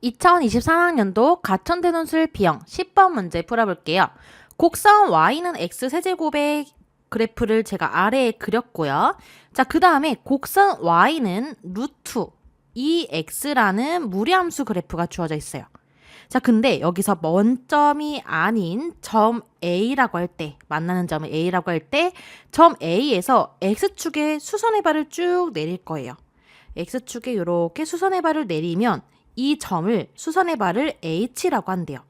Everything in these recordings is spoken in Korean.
2023학년도 가천대논술 B형 10번 문제 풀어볼게요. 곡선 y는 x세제곱의 그래프를 제가 아래에 그렸고요. 자, 그 다음에 곡선 y는 루트 2x라는 무리함수 그래프가 주어져 있어요. 자, 근데 여기서 원점이 아닌 점 A라고 할 때, 만나는 점을 A라고 할 때, 점 A에서 X축에 수선의 발을 쭉 내릴 거예요. X축에 이렇게 수선의 발을 내리면 이 점을 수선의 발을 H라고 한대요.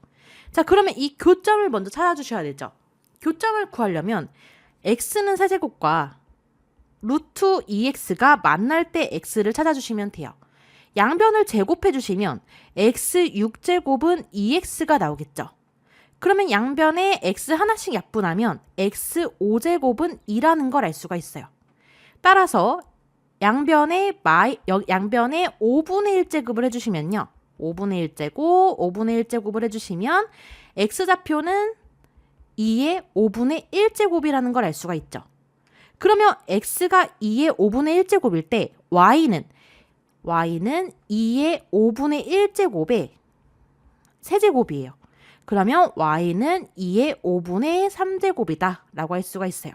자, 그러면 이 교점을 먼저 찾아주셔야 되죠. 교점을 구하려면 X는 세제곱과 루트 2X가 만날 때 X를 찾아주시면 돼요. 양변을 제곱해 주시면 x 6제곱은 2x가 나오겠죠. 그러면 양변에 x 하나씩 약분하면 x 5제곱은 2라는 걸 알 수가 있어요. 따라서 양변에 5분의 1제곱을 해주시면요. 5분의 1제곱을 해주시면 x좌표는 2의 5분의 1제곱이라는 걸 알 수가 있죠. 그러면 x가 2의 5분의 1제곱일 때 y는 2의 5분의 1제곱의 세제곱이에요. 그러면 y는 2의 5분의 3제곱이다 라고 할 수가 있어요.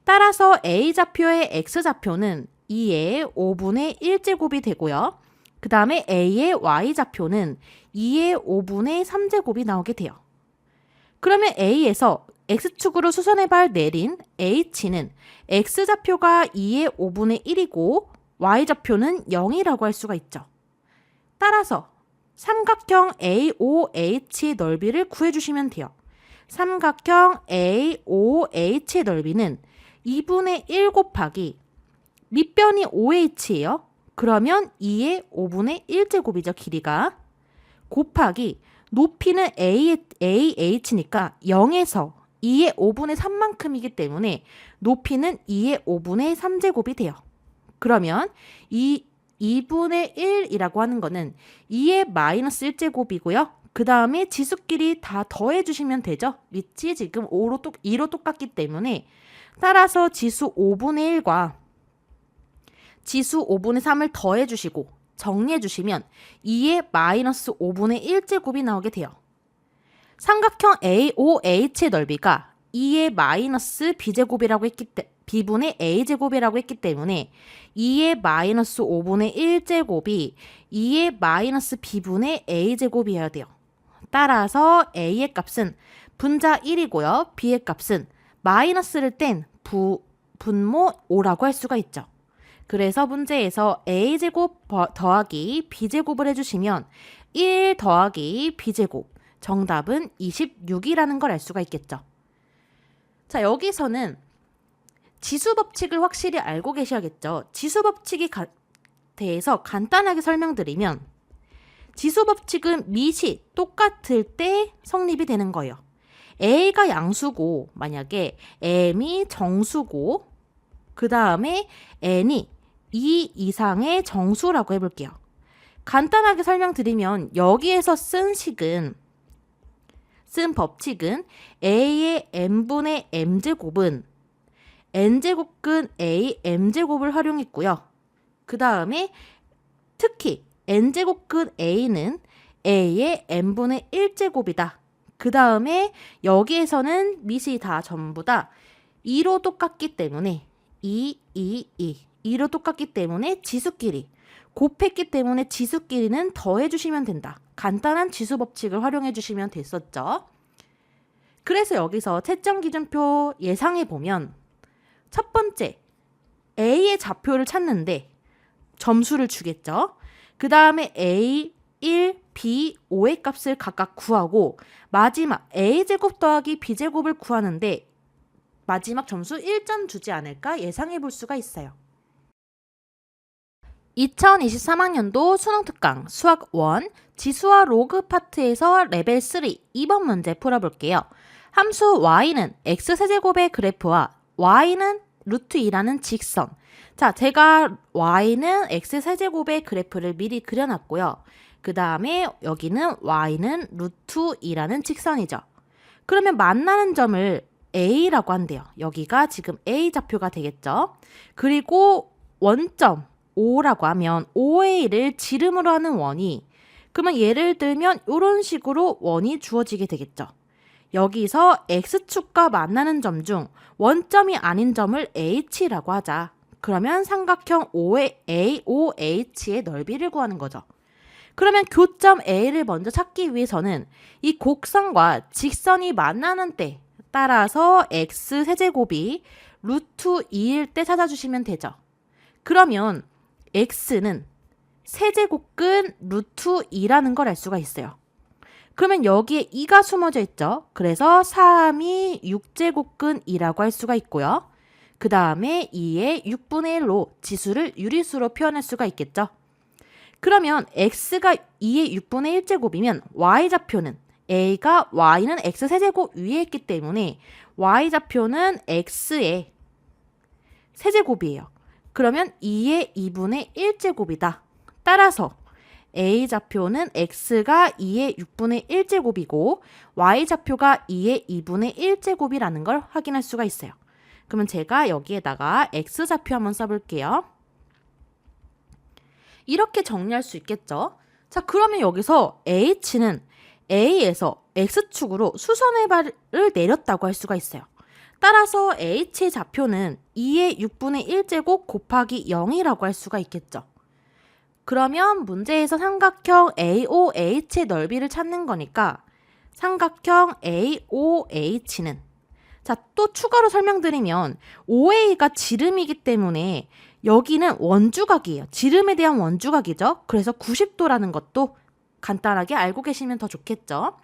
따라서 a좌표의 x좌표는 2의 5분의 1제곱이 되고요. 그 다음에 a의 y좌표는 2의 5분의 3제곱이 나오게 돼요. 그러면 a에서 x축으로 수선의 발 내린 h는 x좌표가 2의 5분의 1이고 y좌표는 0이라고 할 수가 있죠. 따라서 삼각형 AOH의 넓이를 구해주시면 돼요. 삼각형 AOH의 넓이는 2분의 1 곱하기 밑변이 OH예요. 그러면 2의 5분의 1제곱이죠. 길이가. 곱하기 높이는 AH니까 0에서 2의 5분의 3만큼이기 때문에 높이는 2의 5분의 3제곱이 돼요. 그러면 2분의 1이라고 하는 거는 2의 마이너스 1제곱이고요. 그 다음에 지수끼리 다 더해주시면 되죠. 밑이 지금 2로 똑같기 때문에 따라서 지수 5분의 1과 지수 5분의 3을 더해주시고 정리해주시면 2의 마이너스 5분의 1제곱이 나오게 돼요. 삼각형 AOH의 넓이가 2의 마이너스 B제곱이라고 했기 때문에 B분의 A제곱이라고 했기 때문에 2의 마이너스 5분의 1제곱이 2의 마이너스 B분의 A제곱이어야 돼요. 따라서 A의 값은 분자 1이고요. B의 값은 마이너스를 뗀 분모 5라고 할 수가 있죠. 그래서 문제에서 A제곱 더하기 B제곱을 해주시면 1 더하기 B제곱 정답은 26이라는 걸 알 수가 있겠죠. 자, 여기서는 지수 법칙을 확실히 알고 계셔야겠죠. 지수 법칙에 대해서 간단하게 설명드리면 지수 법칙은 밑이 똑같을 때 성립이 되는 거예요. A가 양수고 만약에 M이 정수고 그 다음에 N이 2 이상의 정수라고 해볼게요. 간단하게 설명드리면 여기에서 쓴 법칙은 A의 N분의 M제곱은 N제곱근 A M제곱을 활용했고요. 그 다음에 특히 N제곱근 A는 A의 N분의 1제곱이다. 그 다음에 여기에서는 밑이 다 전부 다 2로 똑같기 때문에 2로 똑같기 때문에 지수끼리 곱했기 때문에 지수끼리는 더해주시면 된다. 간단한 지수 법칙을 활용해 주시면 됐었죠. 그래서 여기서 채점 기준표 예상해 보면 첫 번째, A의 좌표를 찾는데 점수를 주겠죠. 그 다음에 A, 1, B, 5의 값을 각각 구하고 마지막 A제곱 더하기 B제곱을 구하는데 마지막 점수 1점 주지 않을까 예상해 볼 수가 있어요. 2023학년도 수능특강 수학 1 지수와 로그 파트에서 레벨 3 2번 문제 풀어볼게요. 함수 y는 x세제곱의 그래프와 y는 루트 2라는 직선. 자, 제가 y는 x세제곱의 그래프를 미리 그려놨고요. 그 다음에 여기는 y는 루트 2라는 직선이죠. 그러면 만나는 점을 A라고 한대요. 여기가 지금 A좌표가 되겠죠. 그리고 원점 O라고 하면 OA를 지름으로 하는 원이 그러면 예를 들면 이런 식으로 원이 주어지게 되겠죠. 여기서 x축과 만나는 점 중 원점이 아닌 점을 h라고 하자. 그러면 삼각형 AOH의 넓이를 구하는 거죠. 그러면 교점 A를 먼저 찾기 위해서는 이 곡선과 직선이 만나는 때 따라서 x세제곱이 루트 2일 때 찾아주시면 되죠. 그러면 x는 세제곱근 루트 2라는 걸 알 수가 있어요. 그러면 여기에 2가 숨어져 있죠. 그래서 3이 6제곱근 2라고 할 수가 있고요. 그 다음에 2의 6분의 1로 지수를 유리수로 표현할 수가 있겠죠. 그러면 x가 2의 6분의 1제곱이면 y좌표는 a가 y는 x세제곱 위에 있기 때문에 y좌표는 x의 세제곱이에요. 그러면 2의 2분의 1제곱이다. 따라서 a좌표는 x가 2의 6분의 1제곱이고 y좌표가 2의 2분의 1제곱이라는 걸 확인할 수가 있어요. 그러면 제가 여기에다가 x좌표 한번 써볼게요. 이렇게 정리할 수 있겠죠? 자, 그러면 여기서 h는 a에서 x축으로 수선의 발을 내렸다고 할 수가 있어요. 따라서 h의 좌표는 2의 6분의 1제곱 곱하기 0이라고 할 수가 있겠죠. 그러면 문제에서 삼각형 AOH의 넓이를 찾는 거니까 삼각형 AOH는 자, 또 추가로 설명드리면 OA가 지름이기 때문에 여기는 원주각이에요. 지름에 대한 원주각이죠. 그래서 90도라는 것도 간단하게 알고 계시면 더 좋겠죠.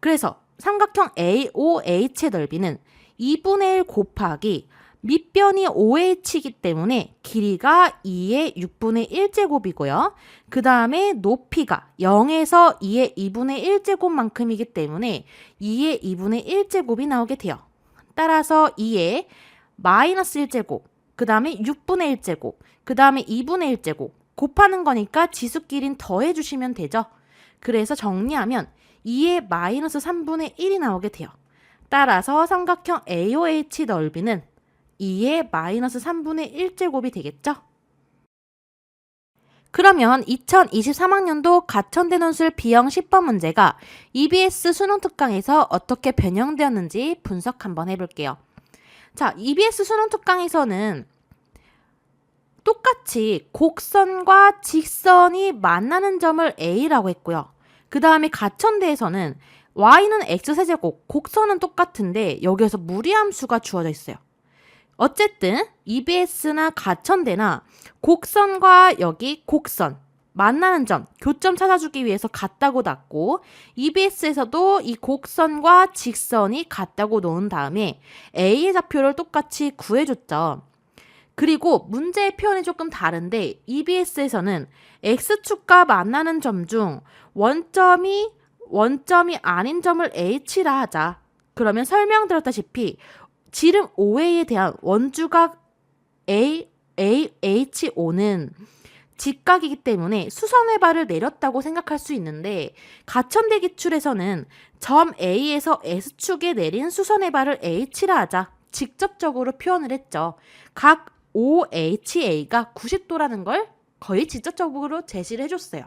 그래서 삼각형 AOH의 넓이는 2분의 1 곱하기 밑변이 OH이기 때문에 길이가 2의 6분의 1제곱이고요. 그 다음에 높이가 0에서 2의 2분의 1제곱만큼이기 때문에 2의 2분의 1제곱이 나오게 돼요. 따라서 2의 마이너스 1제곱, 그 다음에 6분의 1제곱, 그 다음에 2분의 1제곱 곱하는 거니까 지수끼린 더해주시면 되죠. 그래서 정리하면 2의 마이너스 3분의 1이 나오게 돼요. 따라서 삼각형 AOH 넓이는 2의 마이너스 3분의 1제곱이 되겠죠? 그러면 2023학년도 가천대 논술 B형 10번 문제가 EBS 수능 특강에서 어떻게 변형되었는지 분석 한번 해볼게요. 자, EBS 수능 특강에서는 똑같이 곡선과 직선이 만나는 점을 A라고 했고요. 그 다음에 가천대에서는 Y는 X세제곱, 곡선은 똑같은데 여기에서 무리함수가 주어져 있어요. 어쨌든 EBS나 가천대나 곡선과 여기 곡선 만나는 점, 교점 찾아주기 위해서 같다고 놨고 EBS에서도 이 곡선과 직선이 같다고 놓은 다음에 A의 좌표를 똑같이 구해줬죠. 그리고 문제의 표현이 조금 다른데 EBS에서는 X축과 만나는 점 중 원점이 아닌 점을 H라 하자. 그러면 설명드렸다시피 지름 OA에 대한 원주각 HO는 직각이기 때문에 수선의 발을 내렸다고 생각할 수 있는데 가천대 기출에서는 점 A에서 S축에 내린 수선의 발을 H라 하자. 직접적으로 표현을 했죠. 각 OHA가 90도라는 걸 거의 직접적으로 제시를 해줬어요.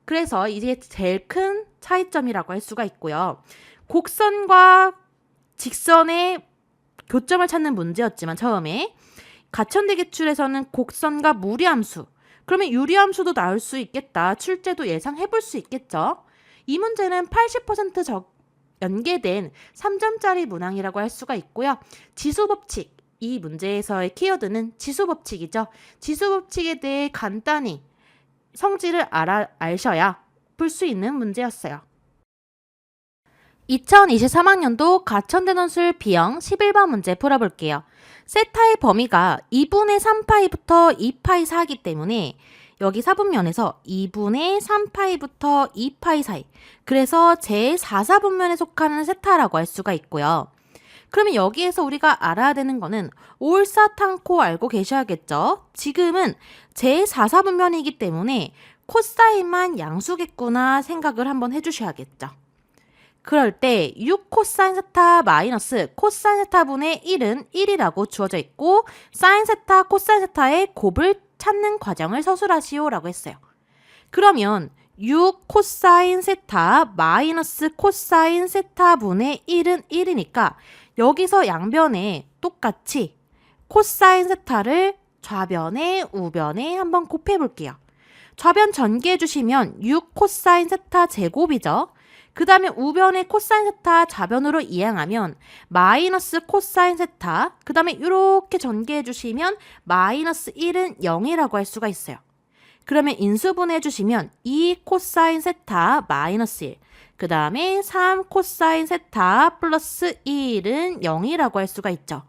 그래서 이게 제일 큰 차이점이라고 할 수가 있고요. 곡선과 직선의 교점을 찾는 문제였지만 처음에 가천대 기출에서는 곡선과 무리함수, 그러면 유리함수도 나올 수 있겠다. 출제도 예상해 볼 수 있겠죠. 이 문제는 80% 연계된 3점짜리 문항이라고 할 수가 있고요. 지수법칙, 이 문제에서의 키워드는 지수법칙이죠. 지수법칙에 대해 간단히 성질을 아셔야 풀 수 있는 문제였어요. 2023학년도 가천대 논술 B형 11번 문제 풀어볼게요. 세타의 범위가 2분의 3파이부터 2파이 사이기 때문에 여기 사분면에서 2분의 3파이부터 2파이 사이, 그래서 제4사분면에 속하는 세타라고 할 수가 있고요. 그러면 여기에서 우리가 알아야 되는 거는 올사탕코 알고 계셔야겠죠. 지금은 제4사분면이기 때문에 코사인만 양수겠구나 생각을 한번 해주셔야겠죠. 그럴 때 6코사인 세타 마이너스 코사인 세타분의 1은 1이라고 주어져 있고 사인 세타, 코사인 세타의 곱을 찾는 과정을 서술하시오라고 했어요. 그러면 6 코사인 세타 마이너스 코사인 세타분의 1은 1이니까 여기서 양변에 똑같이 코사인 세타를 좌변에 우변에 한번 곱해 볼게요. 좌변 전개해 주시면 6 코사인 세타 제곱이죠. 그 다음에 우변의 코사인 세타 좌변으로 이항하면 마이너스 코사인 세타, 그 다음에 이렇게 전개해 주시면 마이너스 1은 0이라고 할 수가 있어요. 그러면 인수분해 주시면 2 코사인 세타 마이너스 1, 그 다음에 3 코사인 세타 플러스 1은 0이라고 할 수가 있죠.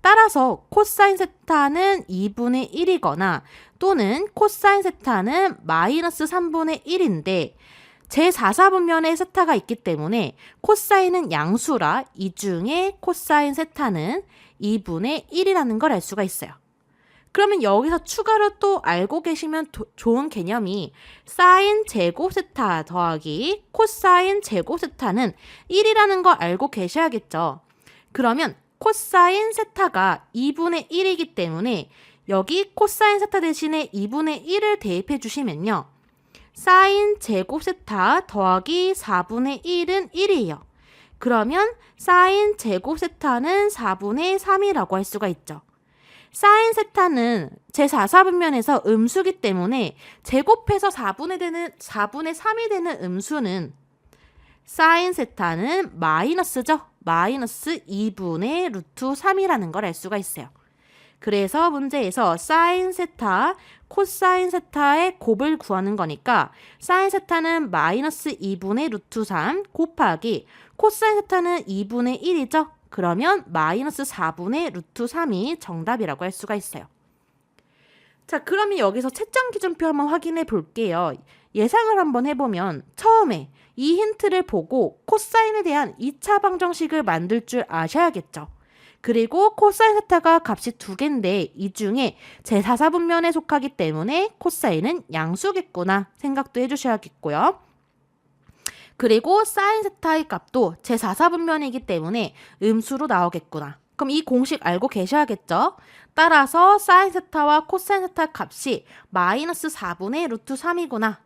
따라서 코사인 세타는 2분의 1이거나 또는 코사인 세타는 마이너스 3분의 1인데 제4사분면에 세타가 있기 때문에 코사인은 양수라 이 중에 코사인 세타는 2분의 1이라는 걸 알 수가 있어요. 그러면 여기서 추가로 또 알고 계시면 좋은 개념이 사인 제곱 세타 더하기 코사인 제곱 세타는 1이라는 거 알고 계셔야겠죠. 그러면 코사인 세타가 2분의 1이기 때문에 여기 코사인 세타 대신에 2분의 1을 대입해 주시면요. 사인 제곱 세타 더하기 4분의 1은 1이에요. 그러면 사인 제곱 세타는 4분의 3이라고 할 수가 있죠. 사인 세타는 제4사분면에서 음수기 때문에 제곱해서 4분의 3이 되는 음수는 사인 세타는 마이너스죠. 마이너스 2분의 루트 3이라는 걸 알 수가 있어요. 그래서 문제에서 사인 세타, 코사인 세타의 곱을 구하는 거니까 사인 세타는 마이너스 2분의 루트 3 곱하기 코사인 세타는 2분의 1이죠. 그러면 마이너스 4분의 루트 3이 정답이라고 할 수가 있어요. 자, 그러면 여기서 채점 기준표 한번 확인해 볼게요. 예상을 한번 해보면 처음에 이 힌트를 보고 코사인에 대한 2차 방정식을 만들 줄 아셔야겠죠. 그리고 코사인 세타가 값이 두 개인데 이 중에 제4사분면에 속하기 때문에 코사인은 양수겠구나 생각도 해주셔야겠고요. 그리고 사인 세타의 값도 제4사분면이기 때문에 음수로 나오겠구나. 그럼 이 공식 알고 계셔야겠죠? 따라서 사인 세타와 코사인 세타 값이 마이너스 4분의 루트 3이구나.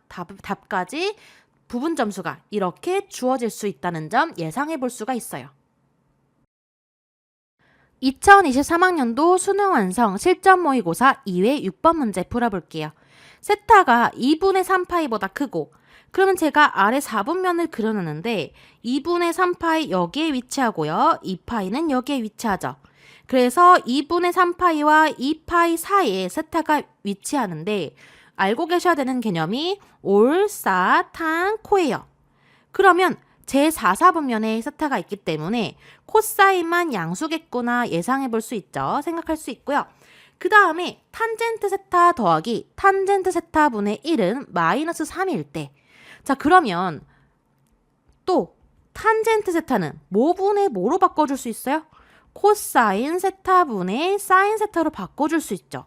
답까지 부분 점수가 이렇게 주어질 수 있다는 점 예상해 볼 수가 있어요. 2023학년도 수능 완성 실전 모의고사 2회 6번 문제 풀어볼게요. 세타가 2분의 3파이보다 크고 그러면 제가 아래 4분면을 그려놨는데 2분의 3파이 여기에 위치하고요. 2파이는 여기에 위치하죠. 그래서 2분의 3파이와 2파이 사이에 세타가 위치하는데 알고 계셔야 되는 개념이 올, 싸, 탄, 코예요. 그러면 제4사분면에 세타가 있기 때문에 코사인만 양수겠구나 예상해 볼 수 있죠. 생각할 수 있고요. 그 다음에 탄젠트 세타 더하기 탄젠트 세타분의 1은 마이너스 3일 때 자 그러면 또 탄젠트 세타는 뭐분의 뭐로 바꿔줄 수 있어요? 코사인 세타분의 사인 세타로 바꿔줄 수 있죠.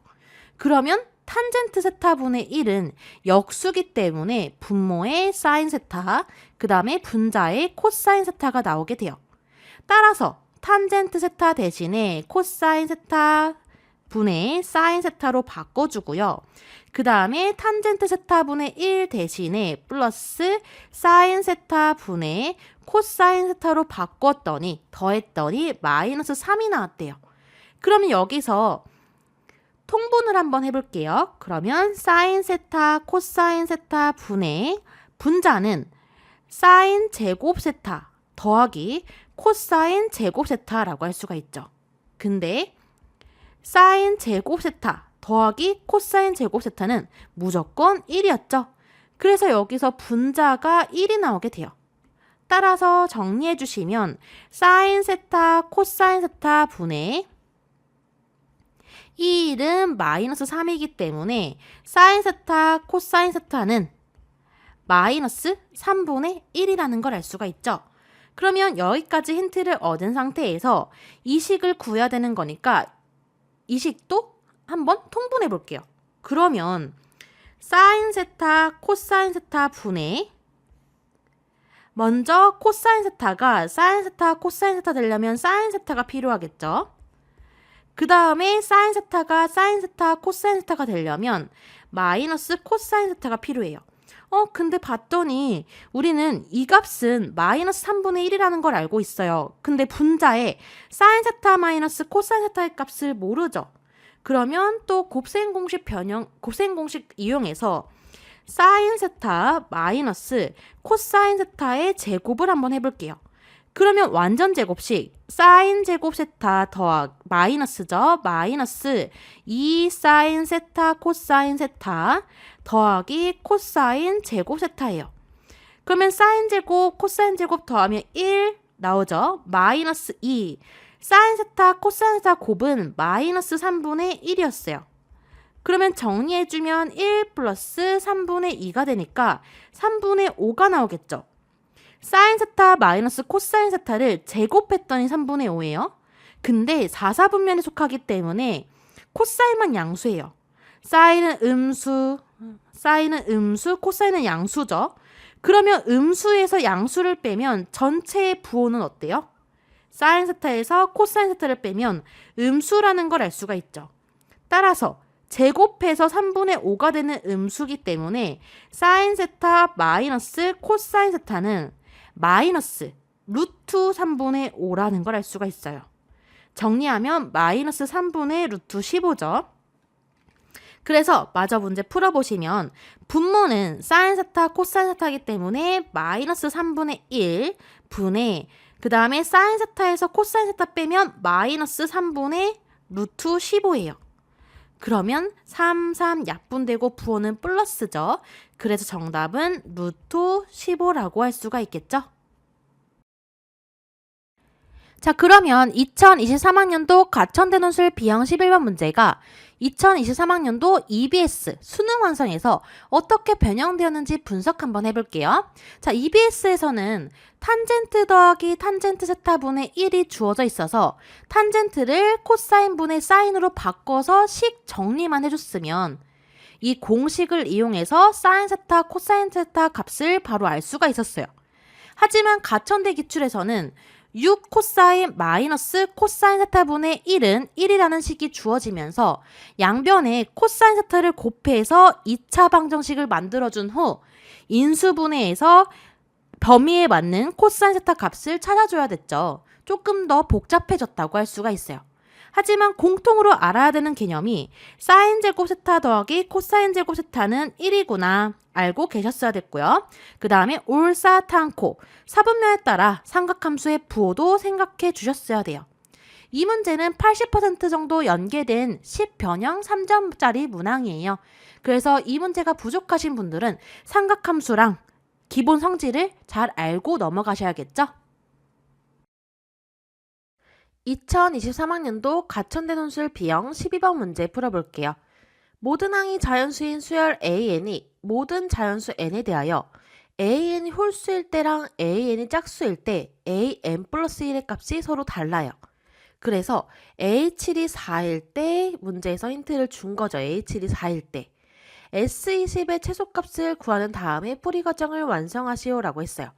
그러면 탄젠트 세타분의 1은 역수기 때문에 분모의 사인 세타, 그 다음에 분자의 코사인 세타가 나오게 돼요. 따라서 탄젠트 세타 대신에 코사인 세타 분의 사인 세타로 바꿔주고요. 그 다음에 탄젠트 세타분의 1 대신에 플러스 사인 세타 분의 코사인 세타로 바꿨더니 더했더니 마이너스 3이 나왔대요. 그러면 여기서 통분을 한번 해볼게요. 그러면 사인 세타, 코사인 세타 분의 분자는 사인 제곱 세타 더하기 코사인 제곱 세타라고 할 수가 있죠. 근데 사인 제곱 세타 더하기 코사인 제곱 세타는 무조건 1이었죠. 그래서 여기서 분자가 1이 나오게 돼요. 따라서 정리해 주시면 사인 세타, 코사인 세타 분의 1은 마이너스 3이기 때문에 사인 세타, 코사인 세타는 마이너스 3분의 1이라는 걸 알 수가 있죠. 그러면 여기까지 힌트를 얻은 상태에서 이 식을 구해야 되는 거니까 이 식도 한번 통분해 볼게요. 그러면 사인 세타, 코사인 세타 분의 먼저 코사인 세타가 사인 세타, 코사인 세타 되려면 사인 세타가 필요하겠죠. 그 다음에 사인 세타가 사인 세타, 코사인 세타가 되려면 마이너스 코사인 세타가 필요해요. 근데 봤더니 우리는 이 값은 마이너스 3분의 1이라는 걸 알고 있어요. 근데 분자에 사인 세타 마이너스 코사인 세타의 값을 모르죠. 그러면 또 곱셈 공식 이용해서 사인 세타 마이너스 코사인 세타의 제곱을 한번 해볼게요. 그러면 완전 제곱식 사인 제곱 세타 더하기 마이너스죠. 마이너스 2 사인 세타 코사인 세타 더하기 코사인 제곱 세타예요. 그러면 사인 제곱 코사인 제곱 더하면 1 나오죠. 마이너스 2 사인 세타 코사인 세타 곱은 마이너스 3분의 1이었어요. 그러면 정리해주면 1 플러스 3분의 2가 되니까 3분의 5가 나오겠죠. 사인 세타 마이너스 코사인 세타를 제곱했더니 3분의 5예요. 근데 4사분면에 속하기 때문에 코사인만 양수예요. 사인은 음수, 코사인은 양수죠. 그러면 음수에서 양수를 빼면 전체의 부호는 어때요? 사인 세타에서 코사인 세타를 빼면 음수라는 걸 알 수가 있죠. 따라서 제곱해서 3분의 5가 되는 음수기 때문에 사인 세타 마이너스 코사인 세타는 마이너스 루트 3분의 5라는 걸 알 수가 있어요. 정리하면 마이너스 3분의 루트 15죠. 그래서 마저 문제 풀어보시면 분모는 사인 세타 코사인 세타이기 때문에 마이너스 3분의 1 분의 그 다음에 사인 세타에서 코사인 세타 빼면 마이너스 3분의 루트 15예요. 그러면 3, 3 약분되고 부호는 플러스죠. 그래서 정답은 루트 15라고 할 수가 있겠죠. 자, 그러면 2023학년도 가천대논술 B형 11번 문제가 2023학년도 EBS 수능 완성에서 어떻게 변형되었는지 분석 한번 해볼게요. 자, EBS에서는 탄젠트 더하기 탄젠트 세타분의 1이 주어져 있어서 탄젠트를 코사인분의 사인으로 바꿔서 식 정리만 해줬으면 이 공식을 이용해서 사인 세타, 코사인 세타 값을 바로 알 수가 있었어요. 하지만 가천대 기출에서는 6 코사인 마이너스 코사인 세타분의 1은 1이라는 식이 주어지면서 양변에 코사인 세타를 곱해서 2차 방정식을 만들어준 후 인수분해에서 범위에 맞는 코사인 세타 값을 찾아줘야 됐죠. 조금 더 복잡해졌다고 할 수가 있어요. 하지만 공통으로 알아야 되는 개념이 사인 제곱 세타 더하기 코사인 제곱 세타는 1이구나 알고 계셨어야 됐고요. 그 다음에 올사탄코 사분면에 따라 삼각함수의 부호도 생각해 주셨어야 돼요. 이 문제는 80% 정도 연계된 10변형 3점짜리 문항이에요. 그래서 이 문제가 부족하신 분들은 삼각함수랑 기본 성질을 잘 알고 넘어가셔야겠죠. 2023학년도 가천대논술 B형 12번 문제 풀어볼게요. 모든 항이 자연수인 수열 AN이 모든 자연수 N에 대하여 AN이 홀수일 때랑 AN이 짝수일 때 AN 플러스 1의 값이 서로 달라요. 그래서 A7이 4일 때 문제에서 힌트를 준 거죠. A7이 4일 때. S20의 최소값을 구하는 다음에 풀이 과정을 완성하시오 라고 했어요.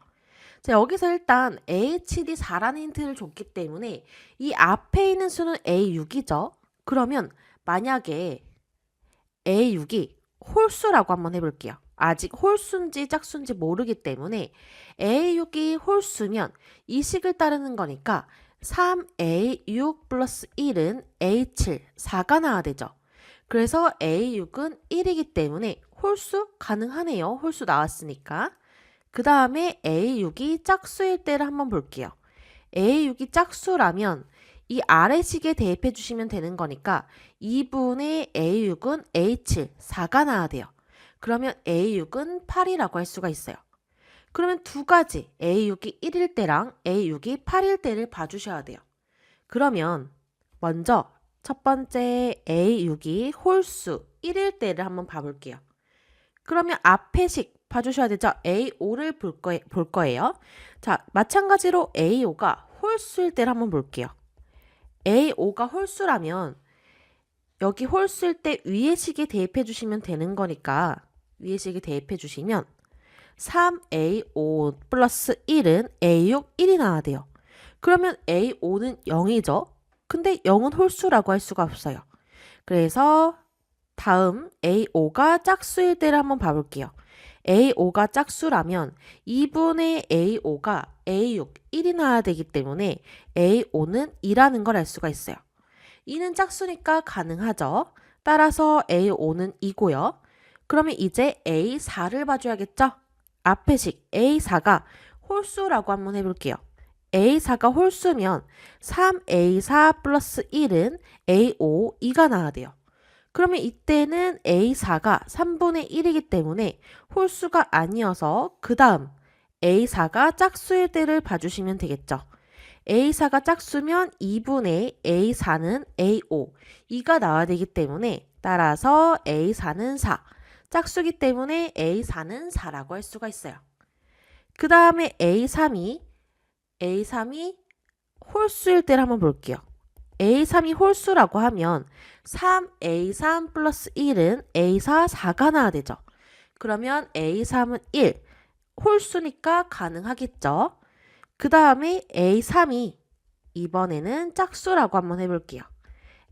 자, 여기서 일단 A7이 4라는 힌트를 줬기 때문에 이 앞에 있는 수는 A6이죠. 그러면 만약에 A6이 홀수라고 한번 해볼게요. 아직 홀수인지 짝수인지 모르기 때문에 A6이 홀수면 이 식을 따르는 거니까 3A6 플러스 1은 A7, 4가 나와야 되죠. 그래서 A6은 1이기 때문에 홀수 가능하네요. 홀수 나왔으니까. 그 다음에 A6이 짝수일 때를 한번 볼게요. A6이 짝수라면 이 아래식에 대입해 주시면 되는 거니까 2분의 A6은 A7, 4가 나와야 돼요. 그러면 A6은 8이라고 할 수가 있어요. 그러면 두 가지 A6이 1일 때랑 A6이 8일 때를 봐주셔야 돼요. 그러면 먼저 첫 번째 A6이 홀수 1일 때를 한번 봐볼게요. 그러면 앞에 식 봐주셔야 되죠. A5를 볼 거예요. 자, 마찬가지로 A5가 홀수일 때를 한번 볼게요. A5가 홀수라면 여기 홀수일 때 위의 식에 대입해 주시면 되는 거니까 위의 식에 대입해 주시면 3A5 플러스 1은 A6, 1이 나와야 돼요. 그러면 A5는 0이죠. 근데 0은 홀수라고 할 수가 없어요. 그래서 다음 A5가 짝수일 때를 한번 봐볼게요. A5가 짝수라면 2분의 A5가 A6, 1이 나와야 되기 때문에 A5는 2라는 걸 알 수가 있어요. 2는 짝수니까 가능하죠. 따라서 A5는 2고요. 그러면 이제 A4를 봐줘야겠죠? 앞에 식 A4가 홀수라고 한번 해볼게요. A4가 홀수면 3A4 플러스 1은 A5, 2가 나와야 돼요. 그러면 이때는 A4가 3분의 1이기 때문에 홀수가 아니어서 그 다음 A4가 짝수일 때를 봐주시면 되겠죠. A4가 짝수면 2분의 A4는 A5, 2가 나와야 되기 때문에 따라서 A4는 4, 짝수기 때문에 A4는 4라고 할 수가 있어요. 그 다음에 A3이 홀수일 때를 한번 볼게요. A3이 홀수라고 하면 3A3 플러스 1은 A4, 4가 나와야 되죠. 그러면 A3은 1, 홀수니까 가능하겠죠. 그 다음에 A3이 이번에는 짝수라고 한번 해볼게요.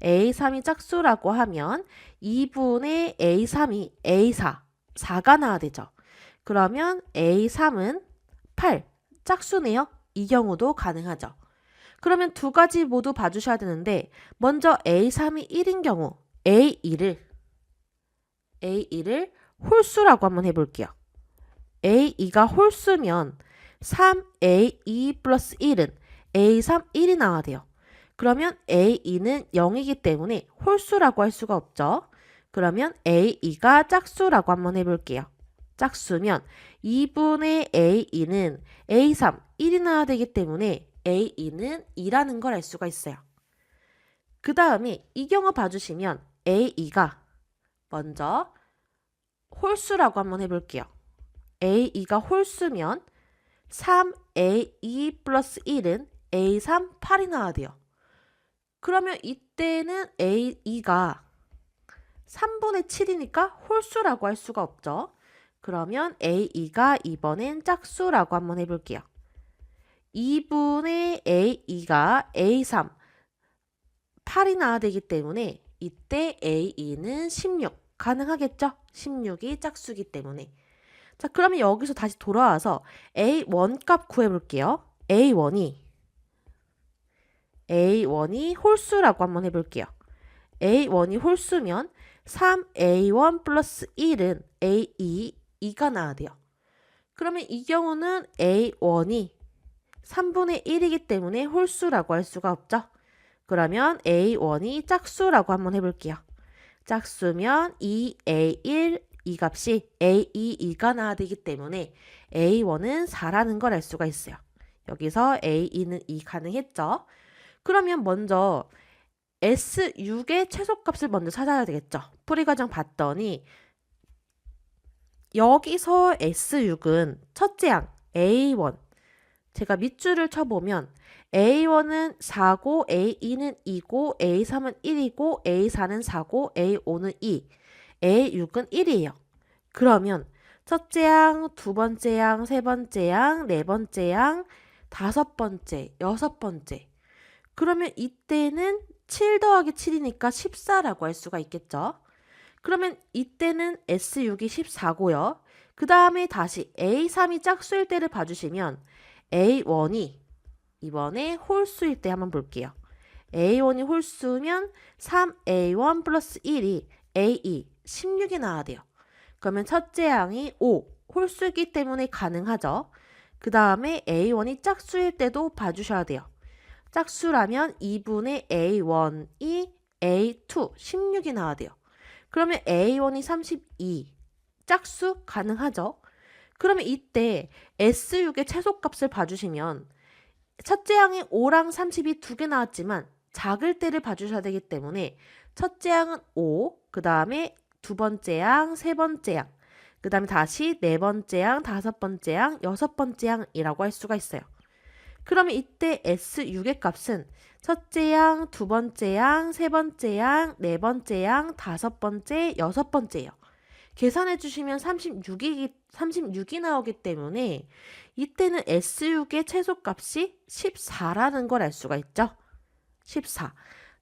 A3이 짝수라고 하면 2분의 A3이 A4, 4가 나와야 되죠. 그러면 A3은 8, 짝수네요. 이 경우도 가능하죠. 그러면 두 가지 모두 봐주셔야 되는데 먼저 A3이 1인 경우 A2를 홀수라고 한번 해볼게요. A2가 홀수면 3A2 플러스 1은 A3, 1이 나와야 돼요. 그러면 A2는 0이기 때문에 홀수라고 할 수가 없죠. 그러면 A2가 짝수라고 한번 해볼게요. 짝수면 2분의 A2는 A3, 1이 나와야 되기 때문에 A2는 2라는 걸 알 수가 있어요. 그 다음에 이 경우 봐주시면 A2가 먼저 홀수라고 한번 해볼게요. A2가 홀수면 3A2 플러스 1은 A3, 8이 나와야 돼요. 그러면 이때는 A2가 3분의 7이니까 홀수라고 할 수가 없죠. 그러면 A2가 이번엔 짝수라고 한번 해볼게요. 2분의 A2가 A3, 8이 나와야 되기 때문에 이때 A2는 16, 가능하겠죠? 16이 짝수기 때문에. 자, 그러면 여기서 다시 돌아와서 A1 값 구해볼게요. A1이 홀수라고 한번 해볼게요. A1이 홀수면 3A1 플러스 1은 A2, 2가 나와야 돼요. 그러면 이 경우는 A1이 3분의 1이기 때문에 홀수라고 할 수가 없죠. 그러면 A1이 짝수라고 한번 해볼게요. 짝수면 2A1, 이 값이 A2, 2가 나와야 되기 때문에 A1은 4라는 걸 알 수가 있어요. 여기서 A2는 2 가능했죠. 그러면 먼저 S6의 최소값을 먼저 찾아야 되겠죠. 풀이과정 봤더니 여기서 S6은 첫째 항 A1, 제가 밑줄을 쳐보면 A1은 4고 A2는 2고 A3은 1이고 A4는 4고 A5는 2, A6은 1이에요. 그러면 첫째 항, 두 번째 항, 세 번째 항, 네 번째 항, 다섯 번째, 여섯 번째. 그러면 이때는 7 더하기 7이니까 14라고 할 수가 있겠죠. 그러면 이때는 S6이 14고요. 그 다음에 다시 A3이 짝수일 때를 봐주시면 A1이 이번에 홀수일 때 한번 볼게요. A1이 홀수면 3A1 플러스 1이 A2, 16이 나와야 돼요. 그러면 첫째 항이 5, 홀수이기 때문에 가능하죠. 그 다음에 A1이 짝수일 때도 봐주셔야 돼요. 짝수라면 2분의 A1이 A2, 16이 나와야 돼요. 그러면 A1이 32, 짝수 가능하죠. 그러면 이때 S6의 최소값을 봐주시면 첫째 항이 5랑 30이 두 개 나왔지만 작을 때를 봐주셔야 되기 때문에 첫째 항은 5, 그 다음에 두 번째 항, 세 번째 항, 그 다음에 다시 네 번째 항, 다섯 번째 항, 여섯 번째 항이라고 할 수가 있어요. 그러면 이때 S6의 값은 첫째 항, 두 번째 항, 세 번째 항, 네 번째 항, 다섯 번째, 여섯 번째예요. 계산해 주시면 36이 나오기 때문에 이때는 S6의 최소값이 14라는 걸 알 수가 있죠. 14.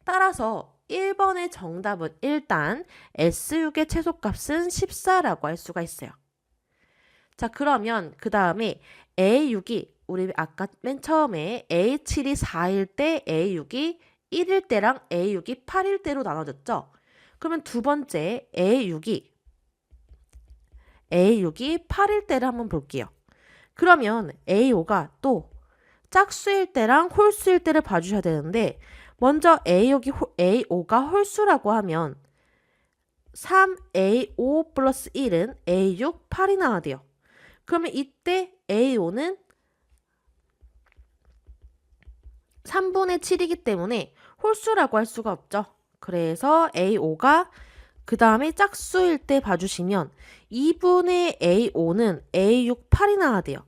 따라서 1번의 정답은 일단 S6의 최소값은 14라고 할 수가 있어요. 자, 그러면 그 다음에 A6이 우리 아까 맨 처음에 A7이 4일 때 A6이 1일 때랑 A6이 8일 때로 나눠졌죠? 그러면 두 번째 A6이 8일 때를 한번 볼게요. 그러면 A5가 또 짝수일 때랑 홀수일 때를 봐주셔야 되는데 먼저 A5가 홀수라고 하면 3A5 플러스 1은 A6, 8이 나와야 돼요. 그러면 이때 A5는 3분의 7이기 때문에 홀수라고 할 수가 없죠. 그래서 A5가 그 다음에 짝수일 때 봐주시면 2분의 A5는 A6, 8이 나와야 돼요.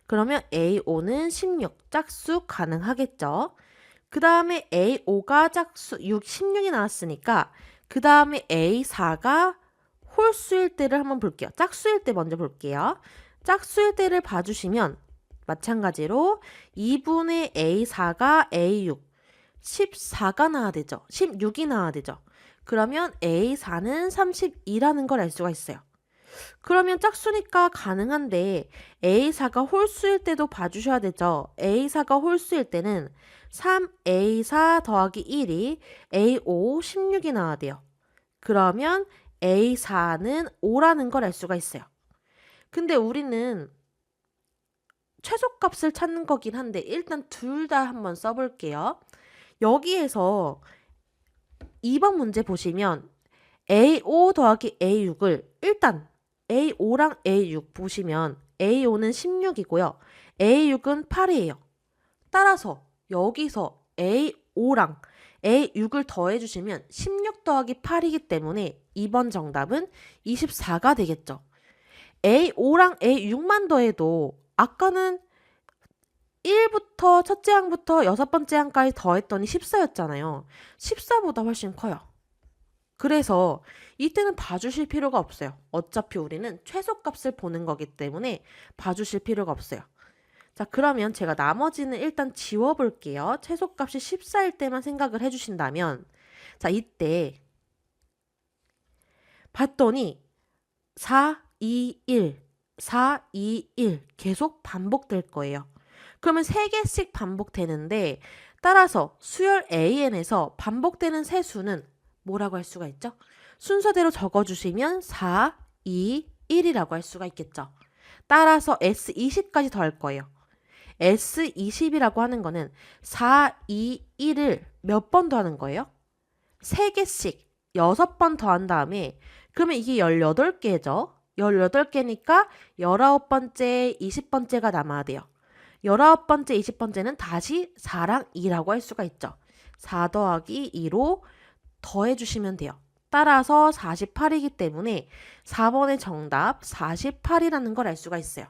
그러면 A5는 16, 짝수 가능하겠죠. 그 다음에 A5가 짝수 16이 나왔으니까 그 다음에 A4가 홀수일 때를 한번 볼게요. 짝수일 때 먼저 볼게요. 짝수일 때를 봐주시면 마찬가지로 2분의 A4가 A6, 14가 나와야 되죠. 16이 나와야 되죠. 그러면 A4는 32라는 걸 알 수가 있어요. 그러면 짝수니까 가능한데 A4가 홀수일 때도 봐주셔야 되죠. A4가 홀수일 때는 3A4 더하기 1이 A5, 16이 나와야 돼요. 그러면 A4는 5라는 걸 알 수가 있어요. 근데 우리는 최소값을 찾는 거긴 한데 일단 둘 다 한번 써볼게요. 여기에서 2번 문제 보시면 A5 더하기 A6을 일단 A5랑 A6 보시면 A5는 16이고요. A6은 8이에요. 따라서 여기서 A5랑 A6을 더해주시면 16 더하기 8이기 때문에 2번 정답은 24가 되겠죠. A5랑 A6만 더해도 아까는 1부터 첫째 항부터 여섯 번째 항까지 더했더니 14였잖아요. 14보다 훨씬 커요. 그래서 이때는 봐주실 필요가 없어요. 어차피 우리는 최소값을 보는 거기 때문에 봐주실 필요가 없어요. 자, 그러면 제가 나머지는 일단 지워볼게요. 최소값이 14일 때만 생각을 해주신다면 자, 이때 봤더니 4, 2, 1, 4, 2, 1 계속 반복될 거예요. 그러면 3개씩 반복되는데 따라서 수열 AN에서 반복되는 세수는 뭐라고 할 수가 있죠? 순서대로 적어주시면 4, 2, 1이라고 할 수가 있겠죠. 따라서 S20까지 더할 거예요. S20이라고 하는 거는 4, 2, 1을 몇 번 더하는 거예요? 3개씩 6번 더한 다음에 그러면 이게 18개죠. 18개니까 19번째, 20번째가 남아야 돼요. 19번째, 20번째는 다시 4랑 2라고 할 수가 있죠. 4 더하기 2로 더해주시면 돼요. 따라서 48이기 때문에 4번의 정답 48이라는 걸 알 수가 있어요.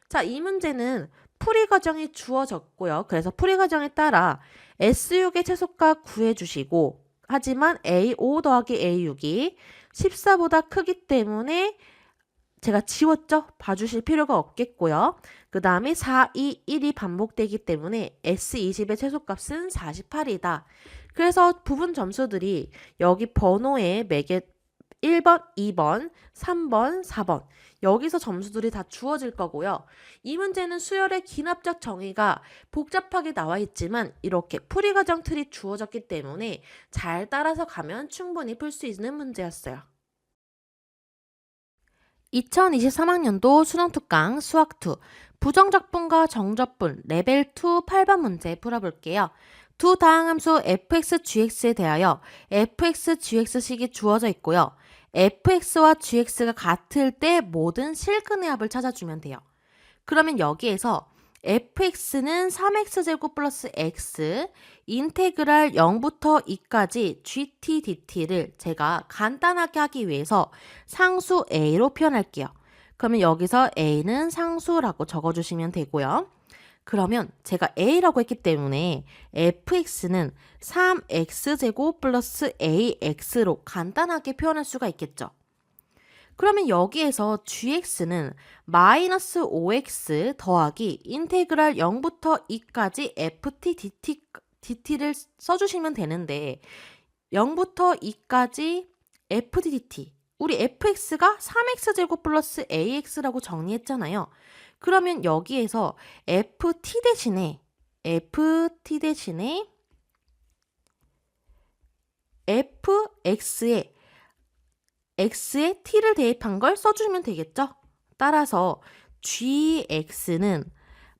자, 이 문제는 풀이 과정이 주어졌고요. 그래서 풀이 과정에 따라 S6의 최소값 구해주시고 하지만 A5 더하기 A6이 14보다 크기 때문에 제가 지웠죠? 봐주실 필요가 없겠고요. 그 다음에 4, 2, 1이 반복되기 때문에 S20의 최소값은 48이다. 그래서 부분 점수들이 여기 번호에 매개 1번, 2번, 3번, 4번 여기서 점수들이 다 주어질 거고요. 이 문제는 수열의 기납적 정의가 복잡하게 나와 있지만 이렇게 풀이 과정 틀이 주어졌기 때문에 잘 따라서 가면 충분히 풀 수 있는 문제였어요. 2023학년도 수능특강 수학2 부정적분과 정적분 레벨 2 8번 문제 풀어볼게요. 두 다항함수 fx, gx에 대하여 fx, gx식이 주어져 있고요. fx와 gx가 같을 때 모든 실근의 합을 찾아주면 돼요. 그러면 여기에서 fx는 3x제곱 플러스 x 인테그랄 0부터 2까지 gt dt를 제가 간단하게 하기 위해서 상수 a로 표현할게요. 그러면 여기서 a는 상수라고 적어주시면 되고요. 그러면 제가 a라고 했기 때문에 fx는 3x제곱 플러스 ax로 간단하게 표현할 수가 있겠죠. 그러면 여기에서 gx는 마이너스 5x 더하기 인테그랄 0부터 2까지 ft dt를 써주시면 되는데 0부터 2까지 ft dt 우리 fx가 3x제곱 플러스 ax라고 정리했잖아요. 그러면 여기에서 ft 대신에 fx에 x에 t를 대입한 걸 써주면 되겠죠? 따라서 gx는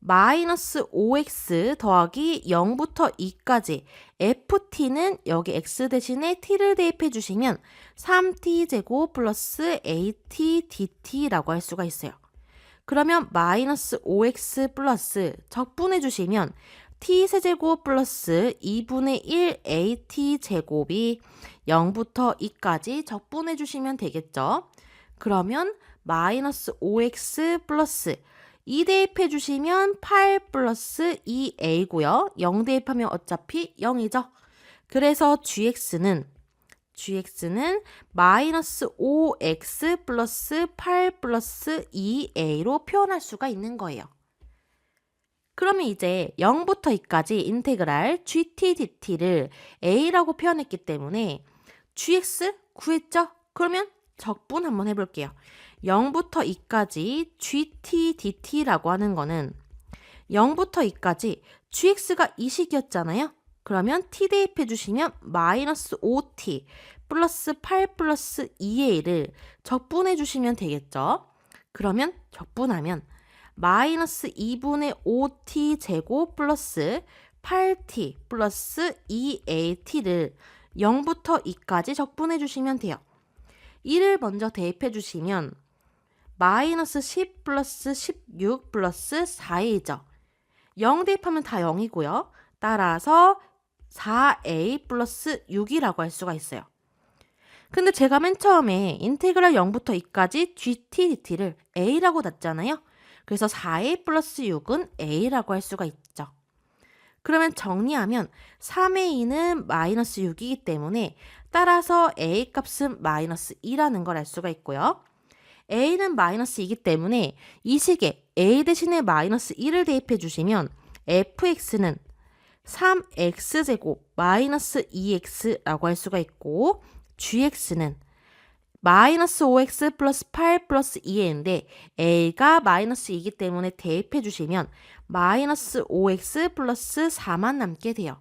마이너스 5x 더하기 0부터 2까지 ft는 여기 x 대신에 t를 대입해 주시면 3t제곱 플러스 at dt라고 할 수가 있어요. 그러면 마이너스 5x 플러스 적분해 주시면 t세제곱 플러스 2분의 1 at제곱이 0부터 2까지 적분해 주시면 되겠죠. 그러면 마이너스 5x 플러스 2 대입해 주시면 8 플러스 2a고요. 0 대입하면 어차피 0이죠. 그래서 gx는 마이너스 5x 플러스 8 플러스 2a로 표현할 수가 있는 거예요. 그러면 이제 0부터 2까지 인테그랄 gt dt를 a라고 표현했기 때문에 gx 구했죠? 그러면 적분 한번 해볼게요. 0부터 2까지 gt dt라고 하는 거는 0부터 2까지 gx가 이식이었잖아요. 그러면 t 대입해 주시면 마이너스 5t 플러스 8 플러스 2a를 적분해 주시면 되겠죠. 그러면 적분하면 마이너스 2분의 5t 제곱 플러스 8t 플러스 2at를 0부터 2까지 적분해 주시면 돼요. 1을 먼저 대입해 주시면 마이너스 10 플러스 16 플러스 4a죠. 0 대입하면 다 0이고요. 따라서 4a 플러스 6이라고 할 수가 있어요. 근데 제가 맨 처음에 인테그랄 0부터 2까지 gt dt를 a라고 놨잖아요. 그래서 4a 플러스 6은 a라고 할 수가 있죠. 그러면 정리하면 3a는 마이너스 6이기 때문에 따라서 a 값은 마이너스 2라는 걸 알 수가 있고요. a는 마이너스 2이기 때문에 이 식에 a 대신에 마이너스 1을 대입해 주시면 fx는 3x제곱 마이너스 2x라고 할 수가 있고 gx는 마이너스 5x 플러스 8 플러스 2인데 a가 마이너스 2이기 때문에 대입해 주시면 마이너스 5x 플러스 4만 남게 돼요.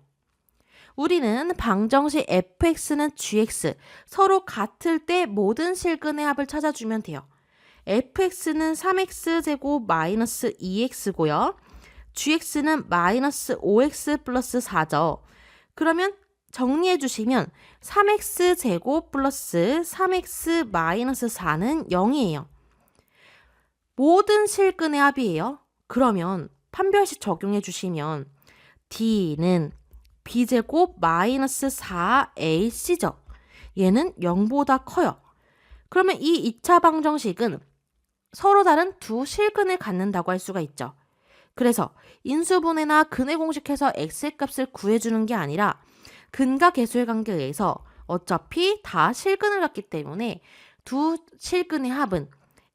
우리는 방정식 fx는 gx 서로 같을 때 모든 실근의 합을 찾아주면 돼요. fx는 3x제곱 마이너스 2x고요. gx는 마이너스 5x 플러스 4죠. 그러면 정리해 주시면 3x제곱 플러스 3x 마이너스 4는 0이에요. 모든 실근의 합이에요. 그러면 판별식 적용해 주시면 d는 b제곱 마이너스 4ac죠. 얘는 0보다 커요. 그러면 이 2차 방정식은 서로 다른 두 실근을 갖는다고 할 수가 있죠. 그래서 인수분해나 근해 공식해서 x의 값을 구해주는 게 아니라 근과 계수의 관계에 의해서 어차피 다 실근을 갖기 때문에 두 실근의 합은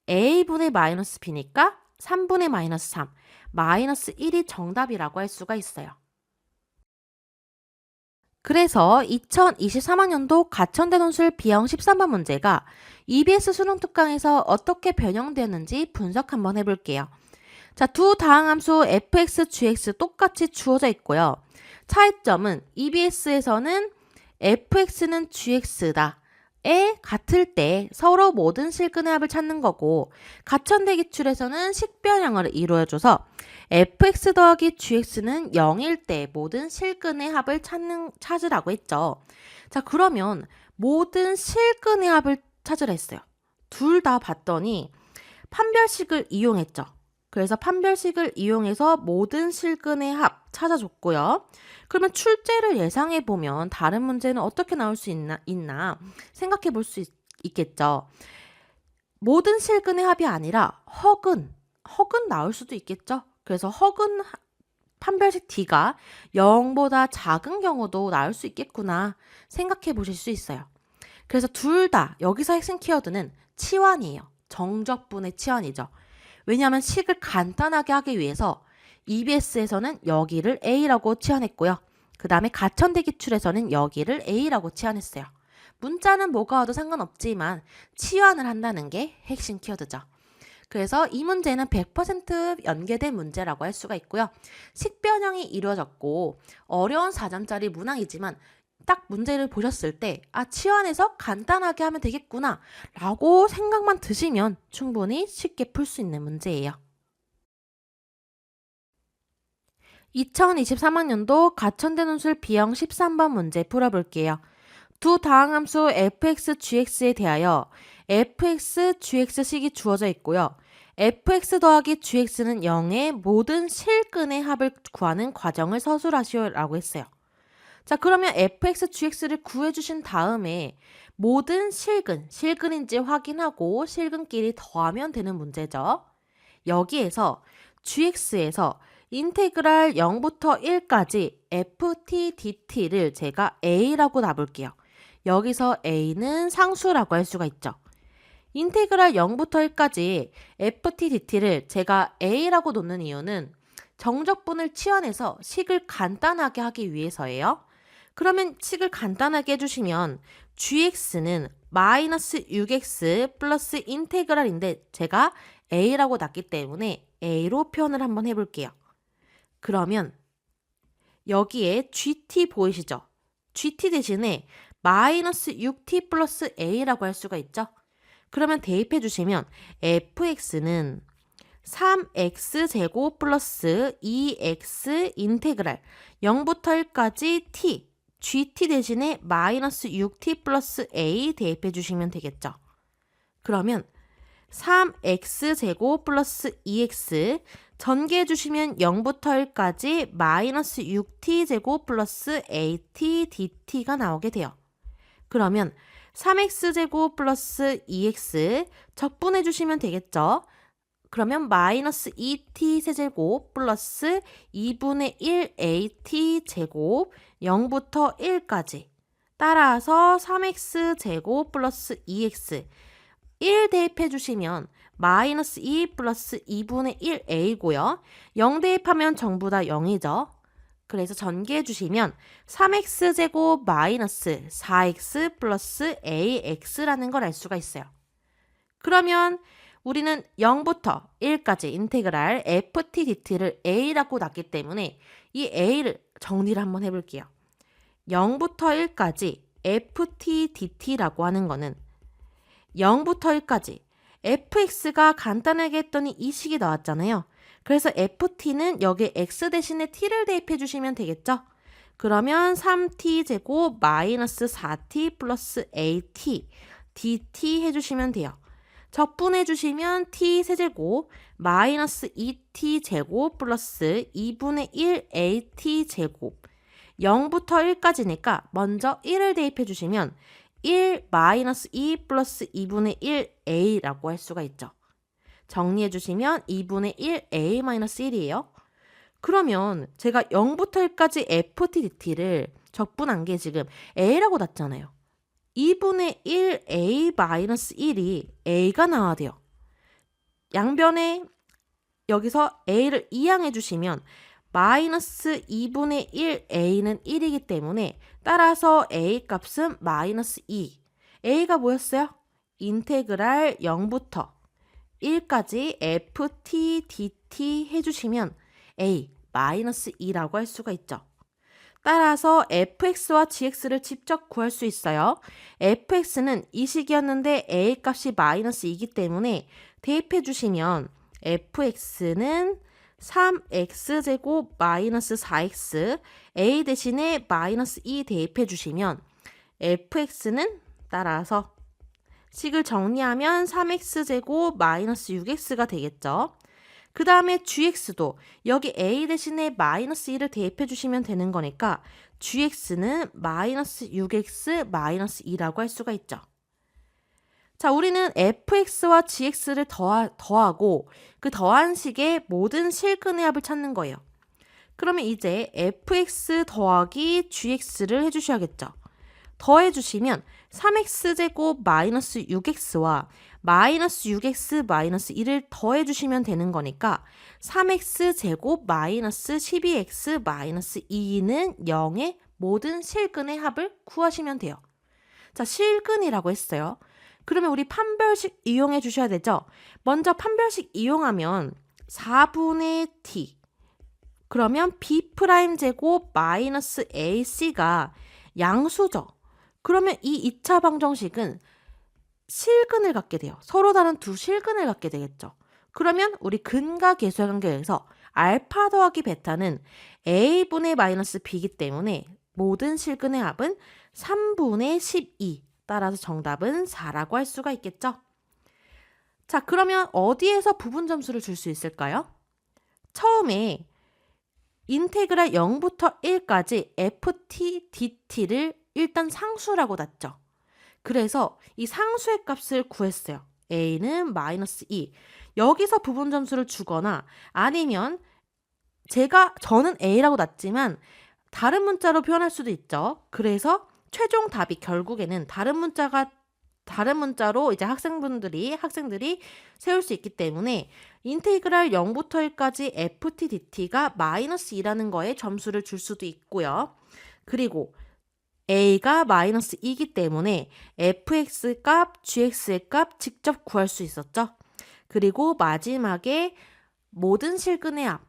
a분의 마이너스 b니까 3분의 마이너스 3, 마이너스 1이 정답이라고 할 수가 있어요. 그래서 2023학년도 가천대논술 B형 13번 문제가 EBS 수능 특강에서 어떻게 변형되었는지 분석 한번 해볼게요. 자, 두 다항함수 fx, gx 똑같이 주어져 있고요. 차이점은 EBS에서는 fx는 gx다. 에 같을 때 서로 모든 실근의 합을 찾는 거고 가천대 기출에서는 식변형을 이루어줘서 fx 더하기 gx는 0일 때 모든 실근의 합을 찾으라고 했죠. 자, 그러면 모든 실근의 합을 찾으라 했어요. 둘 다 봤더니 판별식을 이용했죠. 그래서 판별식을 이용해서 모든 실근의 합 찾아줬고요. 그러면 출제를 예상해 보면 다른 문제는 어떻게 나올 수 있나 생각해 볼 수 있겠죠. 모든 실근의 합이 아니라 허근 나올 수도 있겠죠. 그래서 허근 판별식 D가 0보다 작은 경우도 나올 수 있겠구나 생각해 보실 수 있어요. 그래서 둘 다 여기서 핵심 키워드는 치환이에요. 정적분의 치환이죠. 왜냐하면 식을 간단하게 하기 위해서 EBS에서는 여기를 A라고 치환했고요. 그 다음에 가천대 기출에서는 여기를 A라고 치환했어요. 문자는 뭐가 와도 상관없지만 치환을 한다는 게 핵심 키워드죠. 그래서 이 문제는 100% 연계된 문제라고 할 수가 있고요. 식변형이 이루어졌고 어려운 4점짜리 문항이지만 딱 문제를 보셨을 때 치환해서 간단하게 하면 되겠구나 라고 생각만 드시면 충분히 쉽게 풀 수 있는 문제예요. 2023학년도 가천대 논술 B형 13번 문제 풀어볼게요. 두 다항함수 fx, gx에 대하여 fx, gx식이 주어져 있고요. fx 더하기 gx는 0의 모든 실근의 합을 구하는 과정을 서술하시오 라고 했어요. 자, 그러면 fx, gx를 구해주신 다음에 모든 실근인지 확인하고 실근끼리 더하면 되는 문제죠. 여기에서 gx에서 인테그랄 0부터 1까지 ft dt를 제가 a라고 놔볼게요. 여기서 a는 상수라고 할 수가 있죠. 인테그랄 0부터 1까지 ft dt를 제가 a라고 놓는 이유는 정적분을 치환해서 식을 간단하게 하기 위해서예요. 그러면 식을 간단하게 해주시면 gx는 마이너스 6x 플러스 인테그랄인데 제가 a라고 놨기 때문에 a로 표현을 한번 해볼게요. 그러면 여기에 gt 보이시죠? gt 대신에 마이너스 6t 플러스 a라고 할 수가 있죠? 그러면 대입해 주시면 fx는 3x제곱 플러스 2x 인테그랄 0부터 1까지 t gt 대신에 마이너스 6t 플러스 a 대입해 주시면 되겠죠. 그러면 3x제곱 플러스 2x 전개해 주시면 0부터 1까지 마이너스 6t제곱 플러스 at dt가 나오게 돼요. 그러면 3x제곱 플러스 2x 적분해 주시면 되겠죠. 그러면 마이너스 2t 세제곱 플러스 2분의 1 at 제곱 0부터 1까지 따라서 3x제곱 플러스 2x 1 대입해 주시면 마이너스 2 플러스 2분의 1a고요. 0 대입하면 전부 다 0이죠. 그래서 전개해 주시면 3x제곱 마이너스 4x 플러스 ax라는 걸 알 수가 있어요. 그러면 우리는 0부터 1까지 인테그랄 ft dt를 a라고 놨기 때문에 이 a를 정리를 한번 해볼게요. 0부터 1까지 ft dt라고 하는 거는 0부터 1까지 fx가 간단하게 했더니 이 식이 나왔잖아요. 그래서 ft는 여기에 x 대신에 t를 대입해 주시면 되겠죠? 그러면 3t제곱 마이너스 4t 플러스 at dt 해주시면 돼요. 적분해 주시면 t 세제곱 마이너스 2t 제곱 플러스 2분의 1 at 제곱 0부터 1까지니까 먼저 1을 대입해 주시면 1 마이너스 2 플러스 2분의 1 a라고 할 수가 있죠. 정리해 주시면 2분의 1 a 마이너스 1이에요. 그러면 제가 0부터 1까지 ft dt를 적분한 게 지금 a라고 놨잖아요. 2분의 1 a 마이너스 1이 a가 나와야 돼요. 양변에 여기서 a를 이항해 주시면 마이너스 2분의 1 a는 1이기 때문에 따라서 a 값은 마이너스 2. a가 뭐였어요? 인테그랄 0부터 1까지 ft dt 해주시면 a 마이너스 2라고 할 수가 있죠. 따라서 fx와 gx를 직접 구할 수 있어요. fx는 이 식이었는데 a 값이 마이너스 2이기 때문에 대입해 주시면 fx는 3x제곱 마이너스 4x a 대신에 마이너스 2 대입해 주시면 fx는 따라서 식을 정리하면 3x제곱 마이너스 6x가 되겠죠. 그 다음에 gx도 여기 a 대신에 마이너스 2를 대입해 주시면 되는 거니까 gx는 마이너스 6x 마이너스 2라고 할 수가 있죠. 자, 우리는 fx와 gx를 더하고 그 더한 식의 모든 실근의 합을 찾는 거예요. 그러면 이제 fx 더하기 gx를 해주셔야겠죠. 더해주시면 3x제곱 마이너스 6x와 마이너스 6x 마이너스 1을 더해주시면 되는 거니까 3x제곱 마이너스 12x 마이너스 2는 0의 모든 실근의 합을 구하시면 돼요. 자, 실근이라고 했어요. 그러면 우리 판별식 이용해 주셔야 되죠. 먼저 판별식 이용하면 4분의 t 그러면 b' 제곱 마이너스 ac가 양수죠. 그러면 이 2차 방정식은 실근을 갖게 돼요. 서로 다른 두 실근을 갖게 되겠죠. 그러면 우리 근과 계수의 관계에서 알파 더하기 베타는 a분의 마이너스 b이기 때문에 모든 실근의 합은 3분의 12. 따라서 정답은 4라고 할 수가 있겠죠. 자, 그러면 어디에서 부분 점수를 줄 수 있을까요? 처음에 인테그랄 0부터 1까지 ft dt를 일단 상수라고 놨죠. 그래서 이 상수의 값을 구했어요. a는 마이너스 2. 여기서 부분 점수를 주거나 아니면 저는 a라고 놨지만 다른 문자로 표현할 수도 있죠. 그래서 최종 답이 결국에는 다른 문자로 이제 학생들이 세울 수 있기 때문에 인테그랄 0부터 1까지 ft dt가 마이너스 2라는 거에 점수를 줄 수도 있고요. 그리고 a가 마이너스 2이기 때문에 fx 값, gx의 값 직접 구할 수 있었죠. 그리고 마지막에 모든 실근의 합,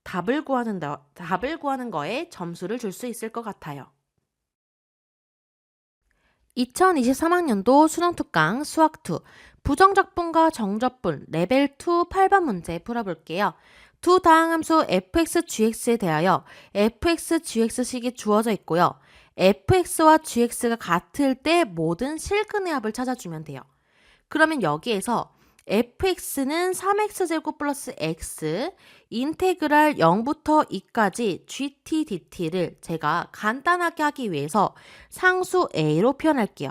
답을 구하는 거에 점수를 줄 수 있을 것 같아요. 2023학년도 수능 특강 수학2 부정적분과 정적분 레벨 2 8번 문제 풀어볼게요. 두 다항함수 fx, gx에 대하여 fx, gx식이 주어져 있고요. fx와 gx가 같을 때 모든 실근의 합을 찾아주면 돼요. 그러면 여기에서 fx는 3x제곱 플러스 x 인테그랄 0부터 2까지 gt dt를 제가 간단하게 하기 위해서 상수 a로 표현할게요.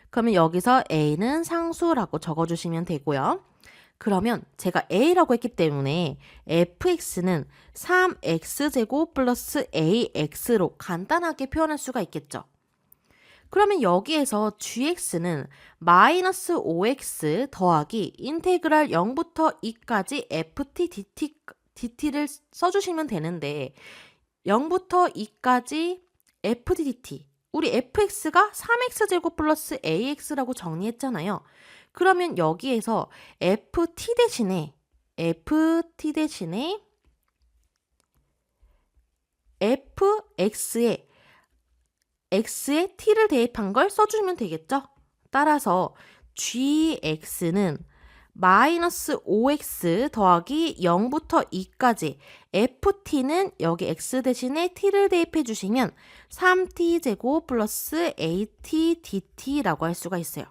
그러면 여기서 a는 상수라고 적어주시면 되고요. 그러면 제가 a라고 했기 때문에 fx는 3x제곱 플러스 ax로 간단하게 표현할 수가 있겠죠. 그러면 여기에서 gx는 마이너스 5x 더하기 인테그랄 0부터 2까지 ft dt를 써주시면 되는데 0부터 2까지 ft dt 우리 fx가 3x제곱 플러스 ax라고 정리했잖아요. 그러면 여기에서 ft 대신에 fx에 x에 t를 대입한 걸 써주면 되겠죠? 따라서 gx는 마이너스 5x 더하기 0부터 2까지 ft는 여기 x 대신에 t를 대입해 주시면 3t제곱 플러스 at dt라고 할 수가 있어요.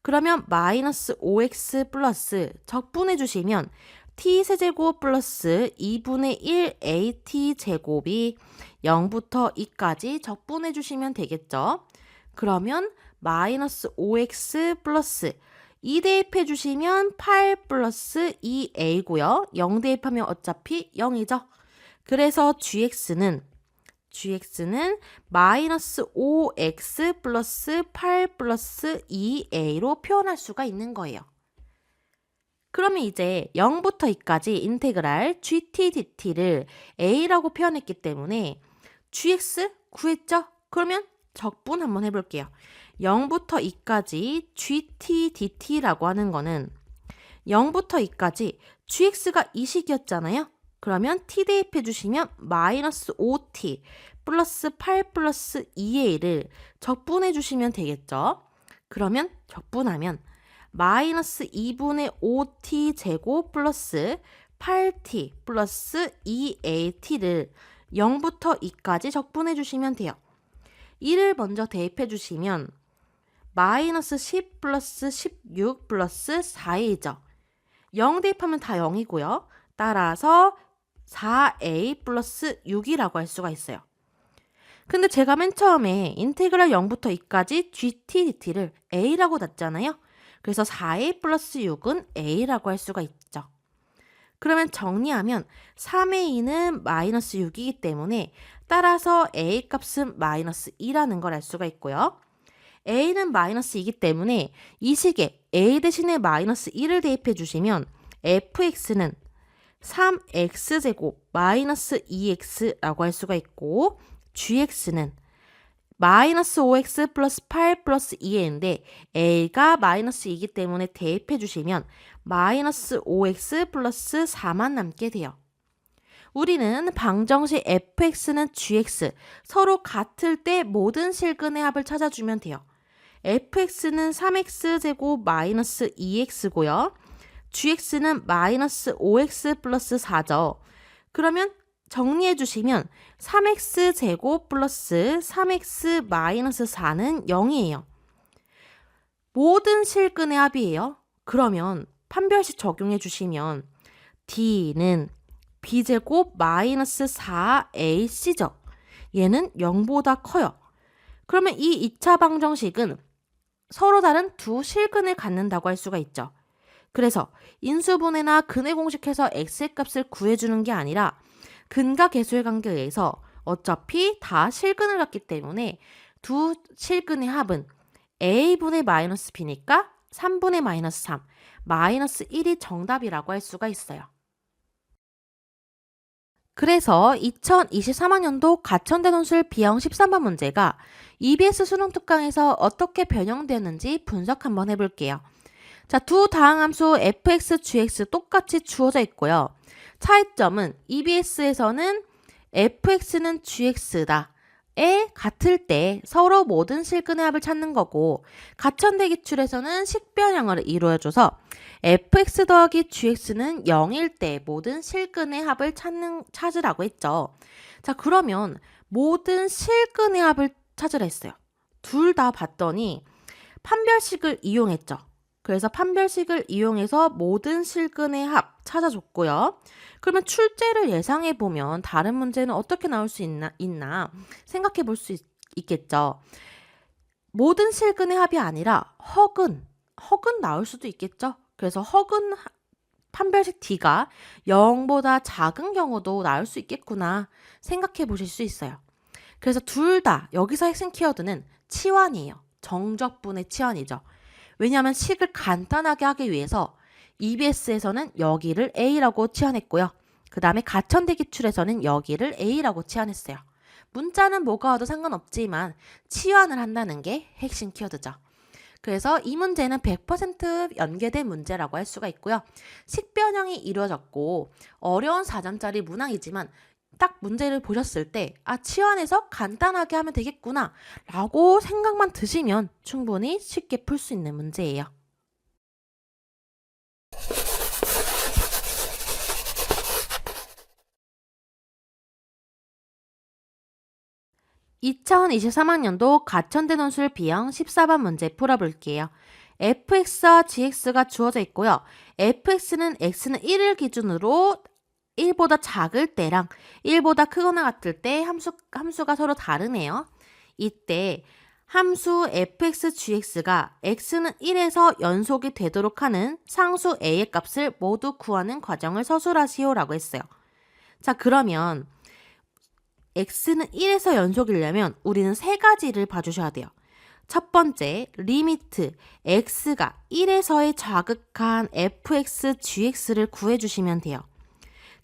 그러면 마이너스 5x 플러스 적분해 주시면 t세제곱 플러스 2분의 1 at제곱이 0부터 2까지 적분해 주시면 되겠죠. 그러면 마이너스 5x 플러스 2 대입해 주시면 8 플러스 2a고요. 0 대입하면 어차피 0이죠. 그래서 gx는 마이너스 5x 플러스 8 플러스 2a로 표현할 수가 있는 거예요. 그러면 이제 0부터 2까지 인테그랄 gt dt를 a라고 표현했기 때문에 gx 구했죠? 그러면 적분 한번 해볼게요. 0부터 2까지 gt dt라고 하는 거는 0부터 2까지 gx가 이 식이었잖아요. 그러면 t 대입해 주시면 마이너스 5t 플러스 8 플러스 2a를 적분해 주시면 되겠죠. 그러면 적분하면 마이너스 2분의 5t 제곱 플러스 8t 플러스 2at를 0부터 2까지 적분해 주시면 돼요. 1을 먼저 대입해 주시면 마이너스 10 플러스 16 플러스 4a죠. 0 대입하면 다 0이고요. 따라서 4a 플러스 6이라고 할 수가 있어요. 근데 제가 맨 처음에 인테그랄 0부터 2까지 gt dt를 a라고 놨잖아요. 그래서 4a 플러스 6은 a라고 할 수가 있죠. 그러면 정리하면 3a는 마이너스 6이기 때문에 따라서 a 값은 마이너스 2라는 걸 알 수가 있고요. a는 마이너스 2이기 때문에 이 식에 a 대신에 마이너스 2를 대입해 주시면 fx는 3x제곱 마이너스 2x라고 할 수가 있고 gx는 마이너스 5x 플러스 8 플러스 2인데 a가 마이너스 2이기 때문에 대입해 주시면 마이너스 5x 플러스 4만 남게 돼요. 우리는 방정식 fx는 gx 서로 같을 때 모든 실근의 합을 찾아주면 돼요. fx는 3x제곱 마이너스 2x고요. gx는 마이너스 5x 플러스 4죠. 그러면 정리해 주시면 3x제곱 플러스 3x 마이너스 4는 0이에요. 모든 실근의 합이에요. 그러면 판별식 적용해 주시면 d는 b제곱 마이너스 4ac죠. 얘는 0보다 커요. 그러면 이 2차 방정식은 서로 다른 두 실근을 갖는다고 할 수가 있죠. 그래서 인수분해나 근해 공식해서 x의 값을 구해주는 게 아니라 근과 계수의 관계에 의해서 어차피 다 실근을 갖기 때문에 두 실근의 합은 a분의 마이너스 b니까 3분의 마이너스 3, 마이너스 1이 정답이라고 할 수가 있어요. 그래서 2023학년도 가천대 논술 B형 13번 문제가 EBS 수능 특강에서 어떻게 변형되었는지 분석 한번 해볼게요. 자, 두 다항함수 fx, gx 똑같이 주어져 있고요. 차이점은 EBS에서는 fx는 gx다. 에 같을 때 서로 모든 실근의 합을 찾는 거고 가천대 기출에서는 식변형을 이루어줘서 fx 더하기 gx는 0일 때 모든 실근의 합을 찾으라고 했죠. 자, 그러면 모든 실근의 합을 찾으라 했어요. 둘 다 봤더니 판별식을 이용했죠. 그래서 판별식을 이용해서 모든 실근의 합 찾아줬고요. 그러면 출제를 예상해 보면 다른 문제는 어떻게 나올 수 있나 생각해 볼 수 있겠죠. 모든 실근의 합이 아니라 허근 나올 수도 있겠죠. 그래서 허근 판별식 D가 0보다 작은 경우도 나올 수 있겠구나 생각해 보실 수 있어요. 그래서 둘 다 여기서 핵심 키워드는 치환이에요. 정적분의 치환이죠. 왜냐하면 식을 간단하게 하기 위해서 EBS에서는 여기를 A라고 치환했고요. 그 다음에 가천대 기출에서는 여기를 A라고 치환했어요. 문자는 뭐가 와도 상관없지만 치환을 한다는 게 핵심 키워드죠. 그래서 이 문제는 100% 연계된 문제라고 할 수가 있고요. 식변형이 이루어졌고 어려운 4점짜리 문항이지만 딱 문제를 보셨을 때 치환해서 간단하게 하면 되겠구나 라고 생각만 드시면 충분히 쉽게 풀 수 있는 문제예요. (2023학년도) 가천대 논술 B형 14번 문제 풀어볼게요. fx와 gx가 주어져 있고요. fx는 x는 1을 기준으로 1보다 작을 때랑 1보다 크거나 같을 때 함수가 서로 다르네요. 이때 함수 fx, gx가 x는 1에서 연속이 되도록 하는 상수 a의 값을 모두 구하는 과정을 서술하시오라고 했어요. 자, 그러면 x는 1에서 연속이려면 우리는 세 가지를 봐주셔야 돼요. 첫 번째, 리미트 x가 1에서의 좌극한 fx, gx를 구해주시면 돼요.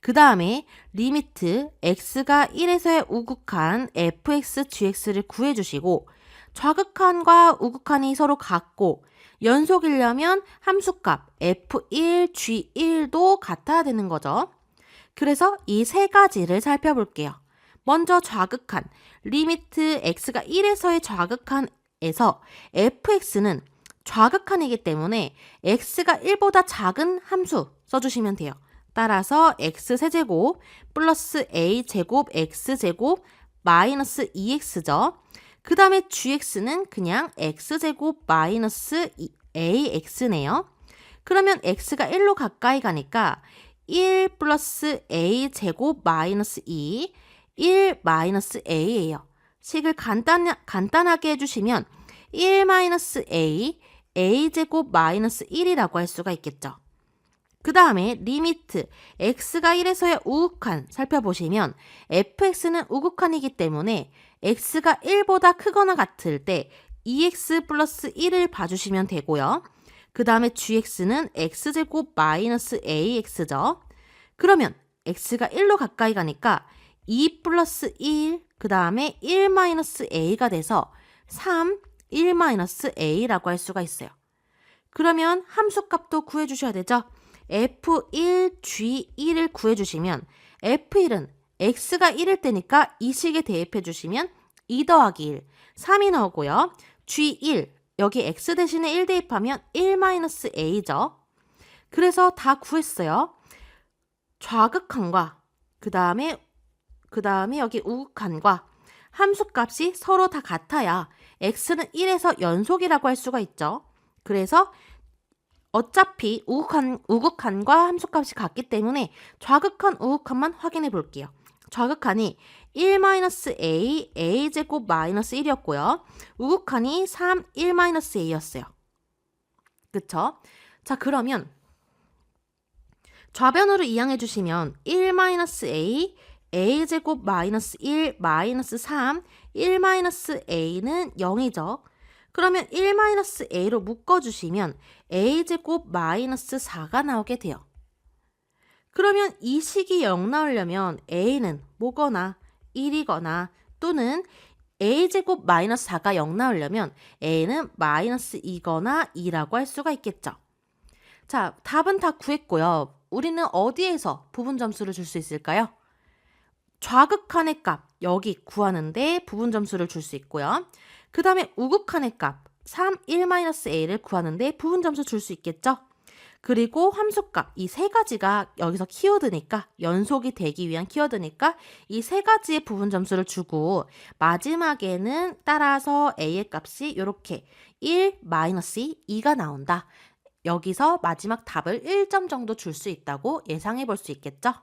그 다음에 리미트 x가 1에서의 우극한 fx, gx를 구해주시고 좌극한과 우극한이 서로 같고 연속이려면 함수값 f1, g1도 같아야 되는 거죠. 그래서 이 세 가지를 살펴볼게요. 먼저 좌극한, 리미트 x가 1에서의 좌극한에서 fx는 좌극한이기 때문에 x가 1보다 작은 함수 써주시면 돼요. 따라서 x세제곱 플러스 a제곱 x제곱 마이너스 2x죠. 그 다음에 gx는 그냥 x제곱 마이너스 ax네요. 그러면 x가 1로 가까이 가니까 1 플러스 a제곱 마이너스 2, 1 마이너스 a예요. 식을 간단하게 해주시면 1 마이너스 a, a제곱 마이너스 1이라고 할 수가 있겠죠. 그 다음에 리미트 x가 1에서의 우극한 살펴보시면 fx는 우극한이기 때문에 x가 1보다 크거나 같을 때 2x 플러스 1을 봐주시면 되고요. 그 다음에 gx는 x제곱 마이너스 ax죠. 그러면 x가 1로 가까이 가니까 2 플러스 1, 그 다음에 1 마이너스 a가 돼서 3, 1 마이너스 a라고 할 수가 있어요. 그러면 함수값도 구해주셔야 되죠. f1, g1을 구해주시면 f1은 x가 1일 때니까 이 식에 대입해 주시면 2 더하기 1, 3이 나오고요. g1, 여기 x 대신에 1 대입하면 1 마이너스 a죠. 그래서 다 구했어요. 좌극한과 그 다음에 여기 우극한과 함수값이 서로 다 같아야 x는 1에서 연속이라고 할 수가 있죠. 그래서 어차피 우극한과 함수값이 같기 때문에 좌극한, 우극한만 확인해 볼게요. 좌극한이 1-a, a제곱 마이너스 1이었고요. 우극한이 3, 1-a였어요. 그쵸? 자, 그러면 좌변으로 이항해 주시면 1-a, a제곱 마이너스 1, 마이너스 3, 1-a는 0이죠. 그러면 1-a로 묶어주시면 a제곱 마이너스 4가 나오게 돼요. 그러면 이 식이 0 나오려면 a는 뭐거나 1이거나 또는 a제곱 마이너스 4가 0 나오려면 a는 마이너스 2거나 2라고 할 수가 있겠죠. 자, 답은 다 구했고요. 우리는 어디에서 부분 점수를 줄 수 있을까요? 좌극한의 값 여기 구하는데 부분 점수를 줄 수 있고요. 그 다음에 우극한의 값 3, 1-a를 구하는데 부분 점수 줄 수 있겠죠. 그리고 함수값 이 세 가지가 여기서 키워드니까 연속이 되기 위한 키워드니까 이 세 가지의 부분 점수를 주고 마지막에는 따라서 a의 값이 이렇게 1, 2가 나온다. 여기서 마지막 답을 1점 정도 줄 수 있다고 예상해 볼 수 있겠죠.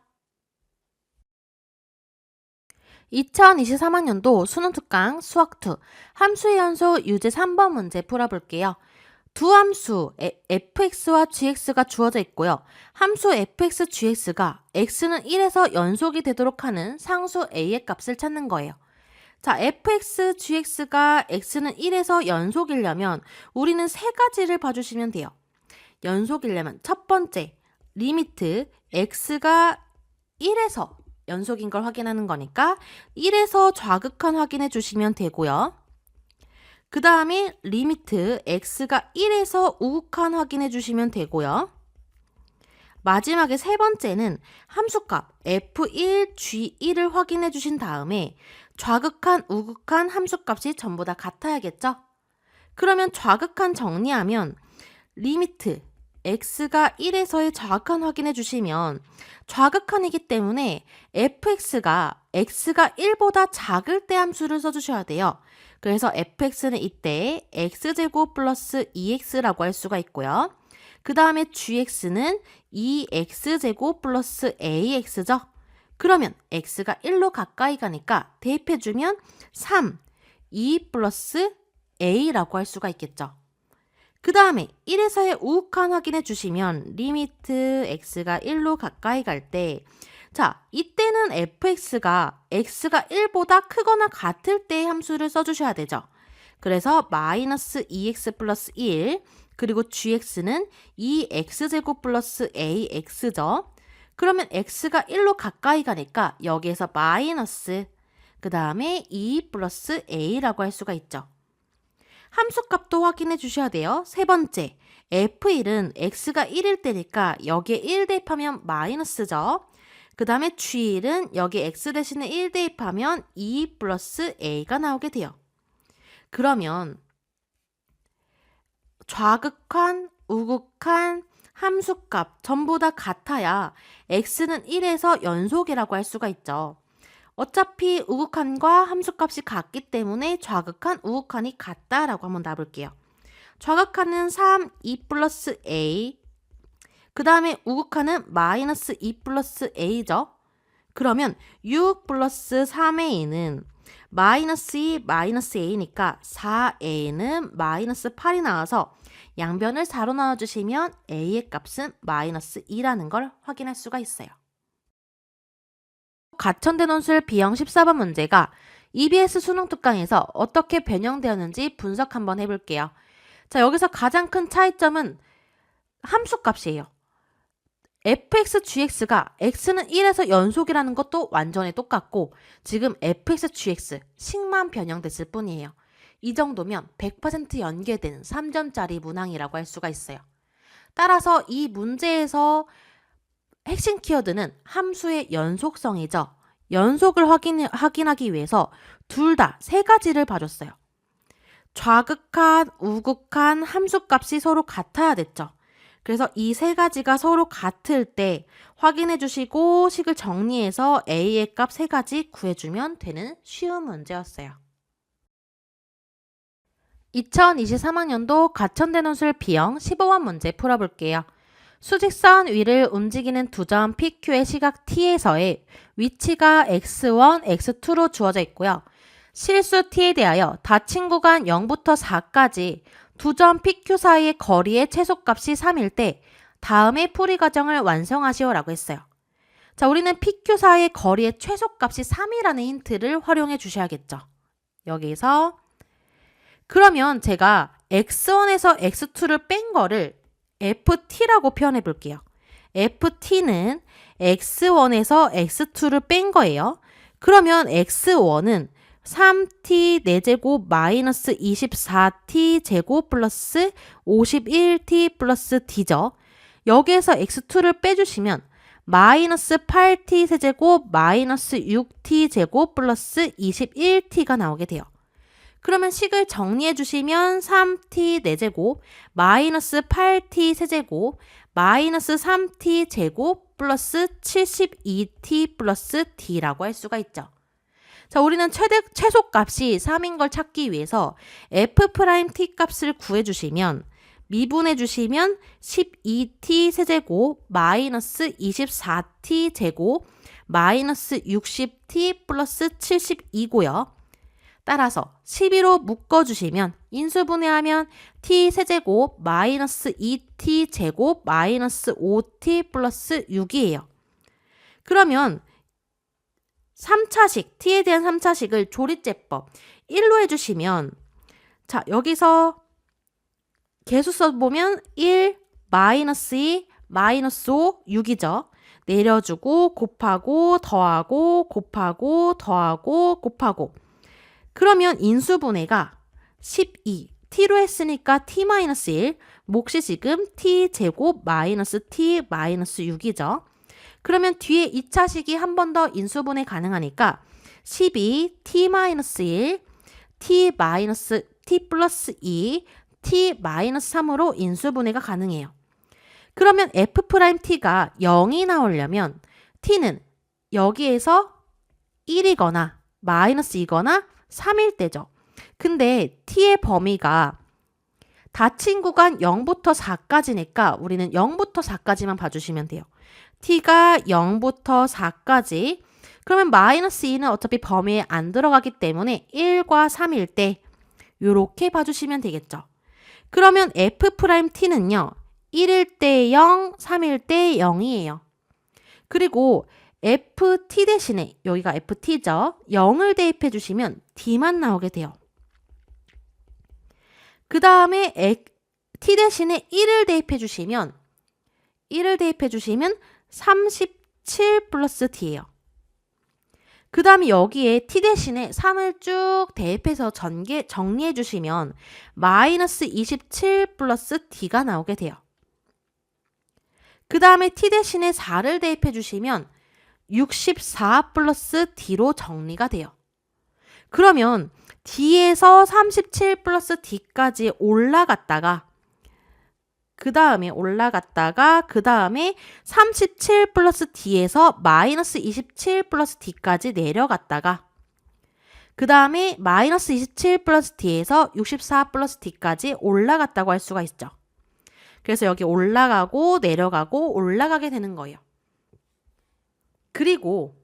2023학년도 수능특강 수학2 함수의 연소 유제 3번 문제 풀어볼게요. 두 함수 fx와 gx가 주어져 있고요. 함수 fx, gx가 x는 1에서 연속이 되도록 하는 상수 a의 값을 찾는 거예요. 자, fx, gx가 x는 1에서 연속이려면 우리는 세 가지를 봐주시면 돼요. 연속이려면 첫 번째, 리미트 x가 1에서 연속인 걸 확인하는 거니까 1에서 좌극한 확인해 주시면 되고요. 그 다음에 리미트 x가 1에서 우극한 확인해 주시면 되고요. 마지막에 세 번째는 함수값 f1, g1을 확인해 주신 다음에 좌극한, 우극한 함수값이 전부 다 같아야겠죠? 그러면 좌극한 정리하면 리미트 x가 1에서의 좌극한 확인해 주시면 좌극한이기 때문에 fx가 x가 1보다 작을 때 함수를 써주셔야 돼요. 그래서 fx는 이때 x제곱 플러스 2x라고 할 수가 있고요. 그 다음에 gx는 2x제곱 플러스 ax죠. 그러면 x가 1로 가까이 가니까 대입해주면 3, 2 플러스 a라고 할 수가 있겠죠. 그 다음에 1에서의 우극한 확인해 주시면 리미트 x가 1로 가까이 갈 때 자, 이때는 fx가 x가 1보다 크거나 같을 때의 함수를 써주셔야 되죠. 그래서 마이너스 2x 플러스 1 그리고 gx는 2x제곱 플러스 ax죠. 그러면 x가 1로 가까이 가니까 여기에서 마이너스 그 다음에 2 플러스 a라고 할 수가 있죠. 함수값도 확인해 주셔야 돼요. 세 번째, f1은 x가 1일 때니까 여기에 1 대입하면 마이너스죠. 그 다음에 g1은 여기 x 대신에 1 대입하면 2 플러스 a가 나오게 돼요. 그러면 좌극한, 우극한, 함수값 전부 다 같아야 x는 1에서 연속이라고 할 수가 있죠. 어차피 우극한과 함수값이 같기 때문에 좌극한, 우극한이 같다라고 한번 놔볼게요. 좌극한은 3, 2 플러스 a 그 다음에 우극한은 마이너스 2 플러스 a죠. 그러면 6 플러스 3a는 마이너스 2 마이너스 a니까 4a는 마이너스 8이 나와서 양변을 4로 나눠주시면 a의 값은 마이너스 2라는 걸 확인할 수가 있어요. 가천대 논술 B형 14번 문제가 EBS 수능 특강에서 어떻게 변형되었는지 분석 한번 해볼게요. 자, 여기서 가장 큰 차이점은 함수값이에요. fx, gx가 x는 1에서 연속이라는 것도 완전히 똑같고 지금 fx, gx 식만 변형됐을 뿐이에요. 이 정도면 100% 연계된 3점짜리 문항이라고 할 수가 있어요. 따라서 이 문제에서 핵심 키워드는 함수의 연속성이죠. 연속을 확인하기 위해서 둘 다 세 가지를 봐줬어요. 좌극한, 우극한 함수값이 서로 같아야 됐죠. 그래서 이 세 가지가 서로 같을 때 확인해 주시고 식을 정리해서 a의 값 세 가지 구해주면 되는 쉬운 문제였어요. 2023학년도 가천대논술 B형 15번 문제 풀어볼게요. 수직선 위를 움직이는 두 점 PQ의 시각 T에서의 위치가 x1, x2로 주어져 있고요. 실수 T에 대하여 닫힌 구간 0부터 4까지 두 점 PQ 사이의 거리의 최소값이 3일 때 다음의 풀이 과정을 완성하시오라고 했어요. 자, 우리는 PQ 사이의 거리의 최소값이 3이라는 힌트를 활용해 주셔야겠죠. 여기서 그러면 제가 x1에서 x2를 뺀 거를 ft라고 표현해 볼게요. ft는 x1에서 x2를 뺀 거예요. 그러면 x1은 3t 4제곱 마이너스 24t 제곱 플러스 51t 플러스 d죠. 여기에서 x2를 빼주시면 마이너스 8t 세제곱 마이너스 6t 제곱 플러스 21t가 나오게 돼요. 그러면 식을 정리해 주시면 3t 4제곱 마이너스 8t 세제곱 마이너스 3t 제곱 플러스 72t 플러스 d라고 할 수가 있죠. 자, 우리는 최소값이 3인 걸 찾기 위해서 f't 값을 구해주시면 미분해 주시면 12t 세제곱 마이너스 24t 제곱 마이너스 60t 플러스 72고요. 따라서 12로 묶어주시면 인수분해하면 t 세제곱 마이너스 2t 제곱 마이너스 5t 플러스 6이에요. 그러면 3차식, t에 대한 3차식을 조리제법 1로 해주시면 자, 여기서 계수 써보면 1, 마이너스 2, 마이너스 5, 6이죠. 내려주고 곱하고 더하고 곱하고 더하고 곱하고 그러면 인수분해가 12, t로 했으니까 t-1, 몫이 지금 t 제곱 마이너스 t 마이너스 6이죠. 그러면 뒤에 2차식이 한 번 더 인수분해 가능하니까 12, t-1, t 플러스 2, t-3으로 인수분해가 가능해요. 그러면 f't가 0이 나오려면 t는 여기에서 1이거나 마이너스 2거나 3일 때죠. 근데 t의 범위가 닫힌 구간 0부터 4까지니까 우리는 0부터 4까지만 봐주시면 돼요. t가 0부터 4까지 그러면 마이너스 2는 어차피 범위에 안 들어가기 때문에 1과 3일 때 이렇게 봐주시면 되겠죠. 그러면 f't는요. 1일 때 0, 3일 때 0이에요. 그리고 ft 대신에 여기가 ft죠. 0을 대입해 주시면 d만 나오게 돼요. 그 다음에 t 대신에 1을 대입해 주시면 37 플러스 d예요. 그 다음에 여기에 t 대신에 3을 쭉 대입해서 정리해 주시면 마이너스 27 플러스 d가 나오게 돼요. 그 다음에 t 대신에 4를 대입해 주시면 64 플러스 d로 정리가 돼요. 그러면 d에서 37 플러스 d까지 올라갔다가 그 다음에 37 플러스 d에서 마이너스 27 플러스 d까지 내려갔다가 그 다음에 마이너스 27 플러스 d에서 64 플러스 d까지 올라갔다고 할 수가 있죠. 그래서 여기 올라가고 내려가고 올라가게 되는 거예요. 그리고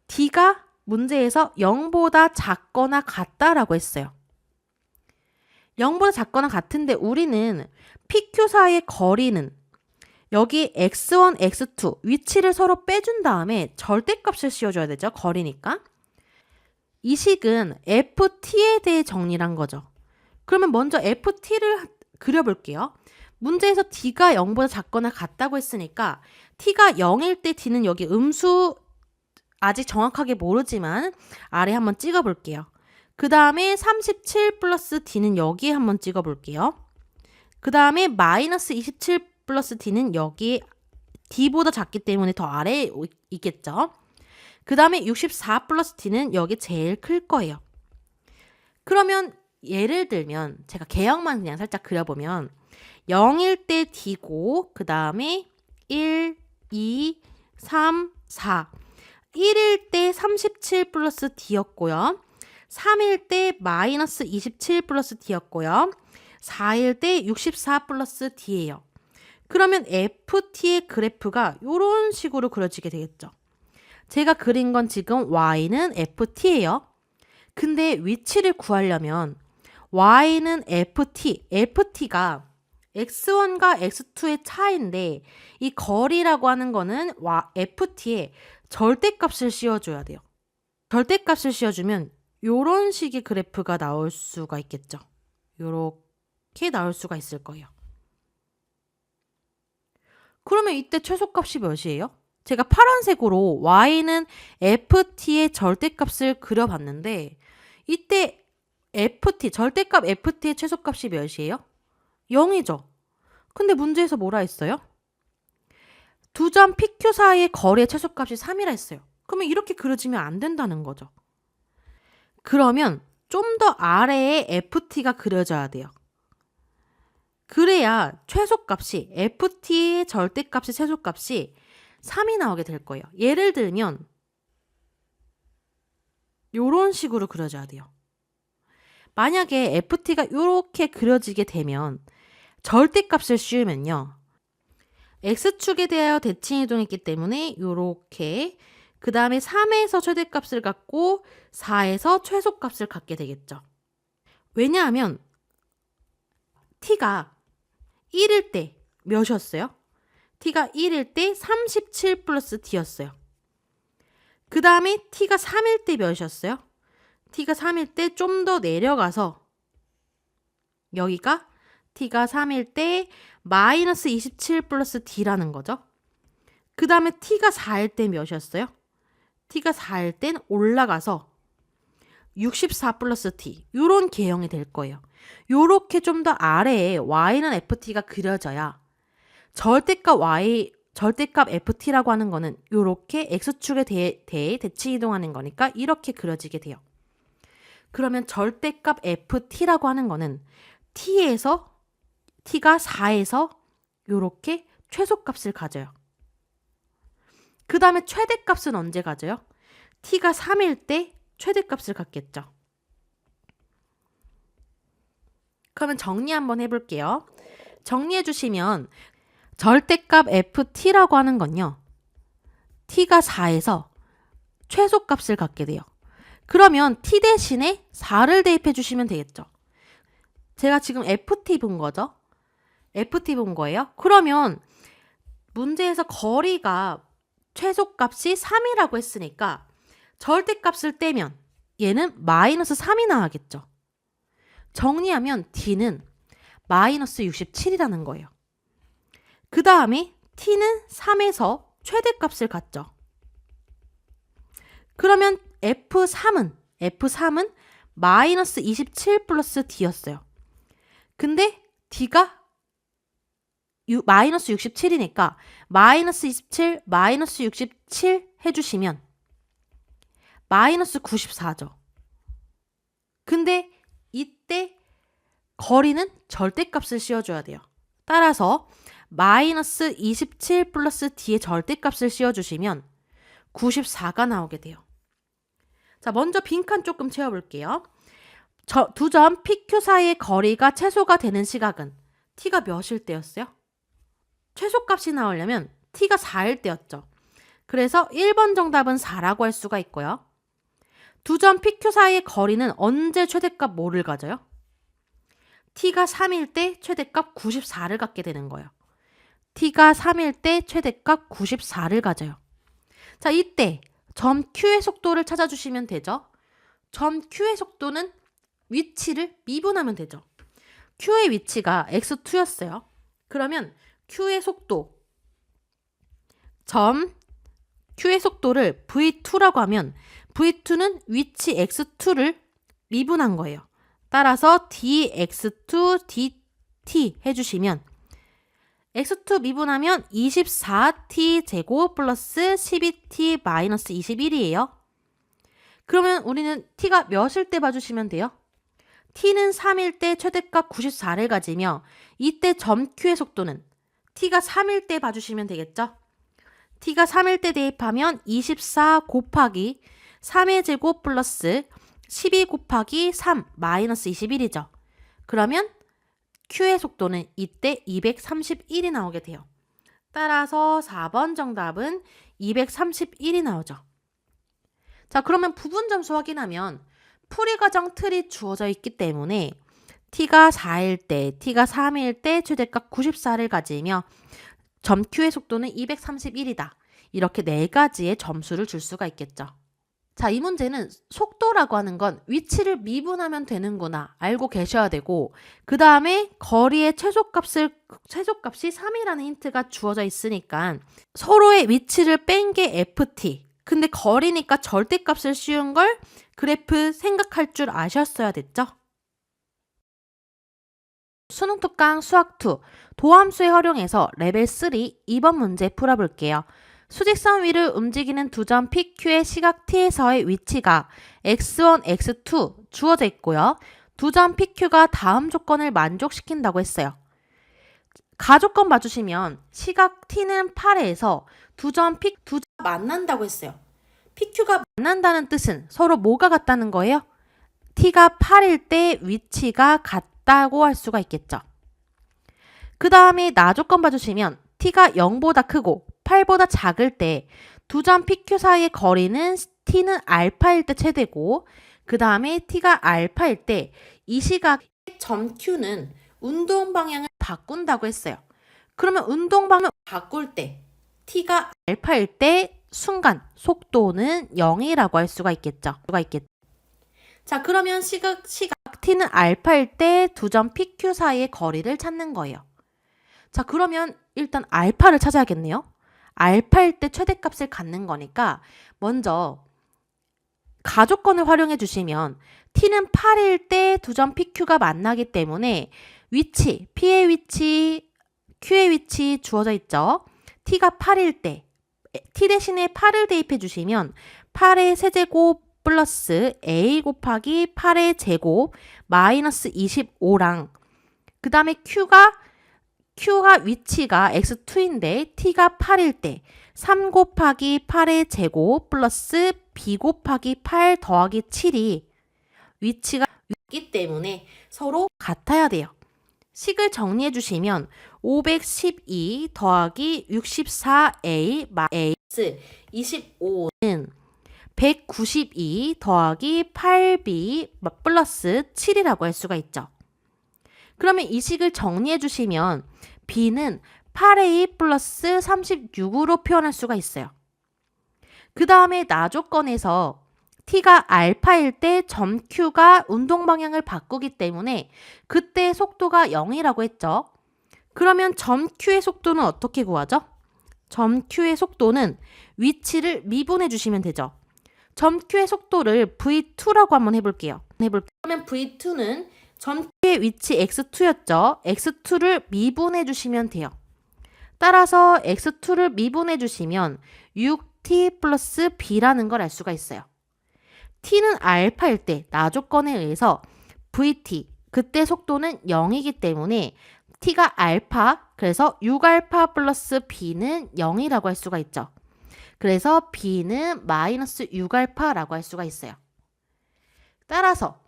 d가 문제에서 0보다 작거나 같다라고 했어요. 0보다 작거나 같은데 우리는 PQ 사이의 거리는 여기 x1, x2 위치를 서로 빼준 다음에 절대값을 씌워줘야 되죠. 거리니까. 이 식은 ft에 대해 정리를 한 거죠. 그러면 먼저 ft를 그려볼게요. 문제에서 D가 0보다 작거나 같다고 했으니까 T가 0일 때 D는 여기 음수 아직 정확하게 모르지만 아래 한번 찍어 볼게요. 그 다음에 37 플러스 D는 여기에 한번 찍어 볼게요. 그 다음에 마이너스 27 플러스 D는 여기 D보다 작기 때문에 더 아래에 있겠죠. 그 다음에 64 플러스 D는 여기 제일 클 거예요. 그러면 예를 들면 제가 개형만 그냥 살짝 그려보면 0일 때 D고 그 다음에 1, 2, 3, 4 1일 때 37 플러스 D였고요. 3일 때 마이너스 27 플러스 D였고요. 4일 때 64 플러스 D예요. 그러면 FT의 그래프가 이런 식으로 그려지게 되겠죠. 제가 그린 건 지금 Y는 FT예요. 근데 위치를 구하려면 Y는 FT가 X1과 X2의 차이인데 이 거리라고 하는 거는 FT에 절대값을 씌워줘야 돼요. 절대값을 씌워주면 이런 식의 그래프가 나올 수가 있겠죠. 이렇게 나올 수가 있을 거예요. 그러면 이때 최소값이 몇이에요? 제가 파란색으로 Y는 FT의 절대값을 그려봤는데 이때 절대값 FT의 최소값이 몇이에요? 0이죠. 근데 문제에서 뭐라 했어요? 두 점 PQ 사이의 거리의 최소값이 3이라 했어요. 그러면 이렇게 그려지면 안 된다는 거죠. 그러면 좀 더 아래에 FT가 그려져야 돼요. 그래야 최소값이 FT의 절대값의 최소값이 3이 나오게 될 거예요. 예를 들면 이런 식으로 그려져야 돼요. 만약에 FT가 이렇게 그려지게 되면 절대값을 씌우면요. X축에 대하여 대칭 이동했기 때문에 이렇게 그 다음에 3에서 최대값을 갖고 4에서 최소값을 갖게 되겠죠. 왜냐하면 T가 1일 때 몇이었어요? T가 1일 때 37 플러스 D였어요. 그 다음에 T가 3일 때 몇이었어요? T가 3일 때 좀 더 내려가서 여기가 T가 3일 때 마이너스 27 플러스 D라는 거죠. 그 다음에 T가 4일 때 몇이었어요? T가 4일 땐 올라가서 64 플러스 T 이런 개형이 될 거예요. 요렇게 좀 더 아래에 Y는 FT가 그려져야 절대값 FT라고 하는 거는 요렇게 X축에 대해 대칭 이동하는 거니까 이렇게 그려지게 돼요. 그러면 절대값 FT라고 하는 거는 T가 4에서 요렇게 최소값을 가져요. 그 다음에 최대값은 언제 가져요? T가 3일 때 최대값을 갖겠죠. 그러면 정리 한번 해볼게요. 정리해 주시면 절대값 FT라고 하는 건요. T가 4에서 최소값을 갖게 돼요. 그러면 T 대신에 4를 대입해 주시면 되겠죠. 제가 지금 FT 본 거죠. FT 본 거예요. 그러면 문제에서 거리가 최소값이 3이라고 했으니까 절대값을 떼면 얘는 마이너스 3이 나가겠죠. 정리하면 D는 마이너스 67이라는 거예요. 그 다음에 T는 3에서 최대값을 갖죠. 그러면 F3은 마이너스 27 플러스 D였어요. 근데 D가 마이너스 67이니까 마이너스 27, 마이너스 67 해주시면 마이너스 94죠. 근데 이때 거리는 절대값을 씌워줘야 돼요. 따라서 마이너스 27 플러스 D의 절대값을 씌워주시면 94가 나오게 돼요. 자, 먼저 빈칸 조금 채워볼게요. 두 점 PQ 사이의 거리가 최소가 되는 시각은 T가 몇일 때였어요? 최소값이 나오려면 T가 4일 때였죠. 그래서 1번 정답은 4라고 할 수가 있고요. 두 점 PQ 사이의 거리는 언제 최대값 뭐를 가져요? T가 3일 때 최대값 94를 갖게 되는 거예요. T가 3일 때 최대값 94를 가져요. 자, 이때 점 Q의 속도를 찾아주시면 되죠. 점 Q의 속도는 위치를 미분하면 되죠. Q의 위치가 X2였어요. 그러면 q의 속도, 점 q의 속도를 v2라고 하면 v2는 위치 x2를 미분한 거예요. 따라서 dx2 dt 해주시면 x2 미분하면 24t 제곱 플러스 12t 마이너스 21이에요. 그러면 우리는 t가 몇일 때 봐주시면 돼요? t는 3일 때 최대값 94를 가지며 이때 점 q의 속도는 t가 3일 때 봐주시면 되겠죠? t가 3일 때 대입하면 24 곱하기 3의 제곱 플러스 12 곱하기 3 마이너스 21이죠. 그러면 q의 속도는 이때 231이 나오게 돼요. 따라서 4번 정답은 231이 나오죠. 자, 그러면 부분 점수 확인하면 풀이 과정 틀이 주어져 있기 때문에 t가 4일 때, t가 3일 때 최대값 94를 가지며 점 q의 속도는 231이다. 이렇게 4가지의 점수를 줄 수가 있겠죠. 자, 이 문제는 속도라고 하는 건 위치를 미분하면 되는구나 알고 계셔야 되고, 그 다음에 거리의 최소값이 3이라는 힌트가 주어져 있으니까 서로의 위치를 뺀 게 ft, 근데 거리니까 절대값을 씌운 걸 그래프 생각할 줄 아셨어야 됐죠? 수능 특강 수학2 도함수에 활용해서 레벨 3 2번 문제 풀어볼게요. 수직선 위를 움직이는 두 점 PQ의 시각 T에서의 위치가 x1, x2 주어져 있고요. 두 점 PQ가 다음 조건을 만족시킨다고 했어요. 가조건 봐주시면 시각 T는 8에서 두 점 만난다고 했어요. PQ가 만난다는 뜻은 서로 뭐가 같다는 거예요? T가 8일 때 위치가 같다고 할 수가 있겠죠. 그 다음에 나조건 봐주시면 T가 0보다 크고 8보다 작을 때 두 점 PQ 사이의 거리는 T는 알파일 때 최대고, 그 다음에 T가 알파일 때 이 시각의 점 Q는 운동 방향을 바꾼다고 했어요. 그러면 운동 방향을 바꿀 때 T가 알파일 때 순간 속도는 0이라고 할 수가 있겠죠. 자, 그러면 시각 T는 알파일 때 두 점 PQ 사이의 거리를 찾는 거예요. 자, 그러면 일단 알파를 찾아야겠네요. 알파일 때 최대값을 갖는 거니까 먼저 가조건을 활용해 주시면 t는 8일 때 두 점 PQ가 만나기 때문에 위치, P의 위치, Q의 위치 주어져 있죠. t가 8일 때 t 대신에 8을 대입해 주시면 8의 세제곱 플러스 a 곱하기 8의 제곱 마이너스 25랑 그 다음에 Q가 위치가 x2인데 t가 8일 때 3 곱하기 8의 제곱 플러스 b 곱하기 8 더하기 7이 위치가 있기 때문에 서로 같아야 돼요. 식을 정리해 주시면 512 더하기 64a 마이너스 25는 192 더하기 8b 플러스 7이라고 할 수가 있죠. 그러면 이 식을 정리해 주시면 b는 8a 플러스 36으로 표현할 수가 있어요. 그 다음에 나조건에서 t가 알파일 때 점 q가 운동 방향을 바꾸기 때문에 그때 속도가 0이라고 했죠. 그러면 점 q의 속도는 어떻게 구하죠? 점 q의 속도는 위치를 미분해 주시면 되죠. 점 q의 속도를 v2라고 한번 해볼게요. 그러면 v2는 점 q의 위치 x2였죠. x2를 미분해 주시면 돼요. 따라서 x2를 미분해 주시면 6t 플러스 b라는 걸 알 수가 있어요. t는 알파일 때 나조건에 의해서 vt, 그때 속도는 0이기 때문에 t가 알파, 그래서 6알파 플러스 b는 0이라고 할 수가 있죠. 그래서 b는 마이너스 6알파라고 할 수가 있어요. 따라서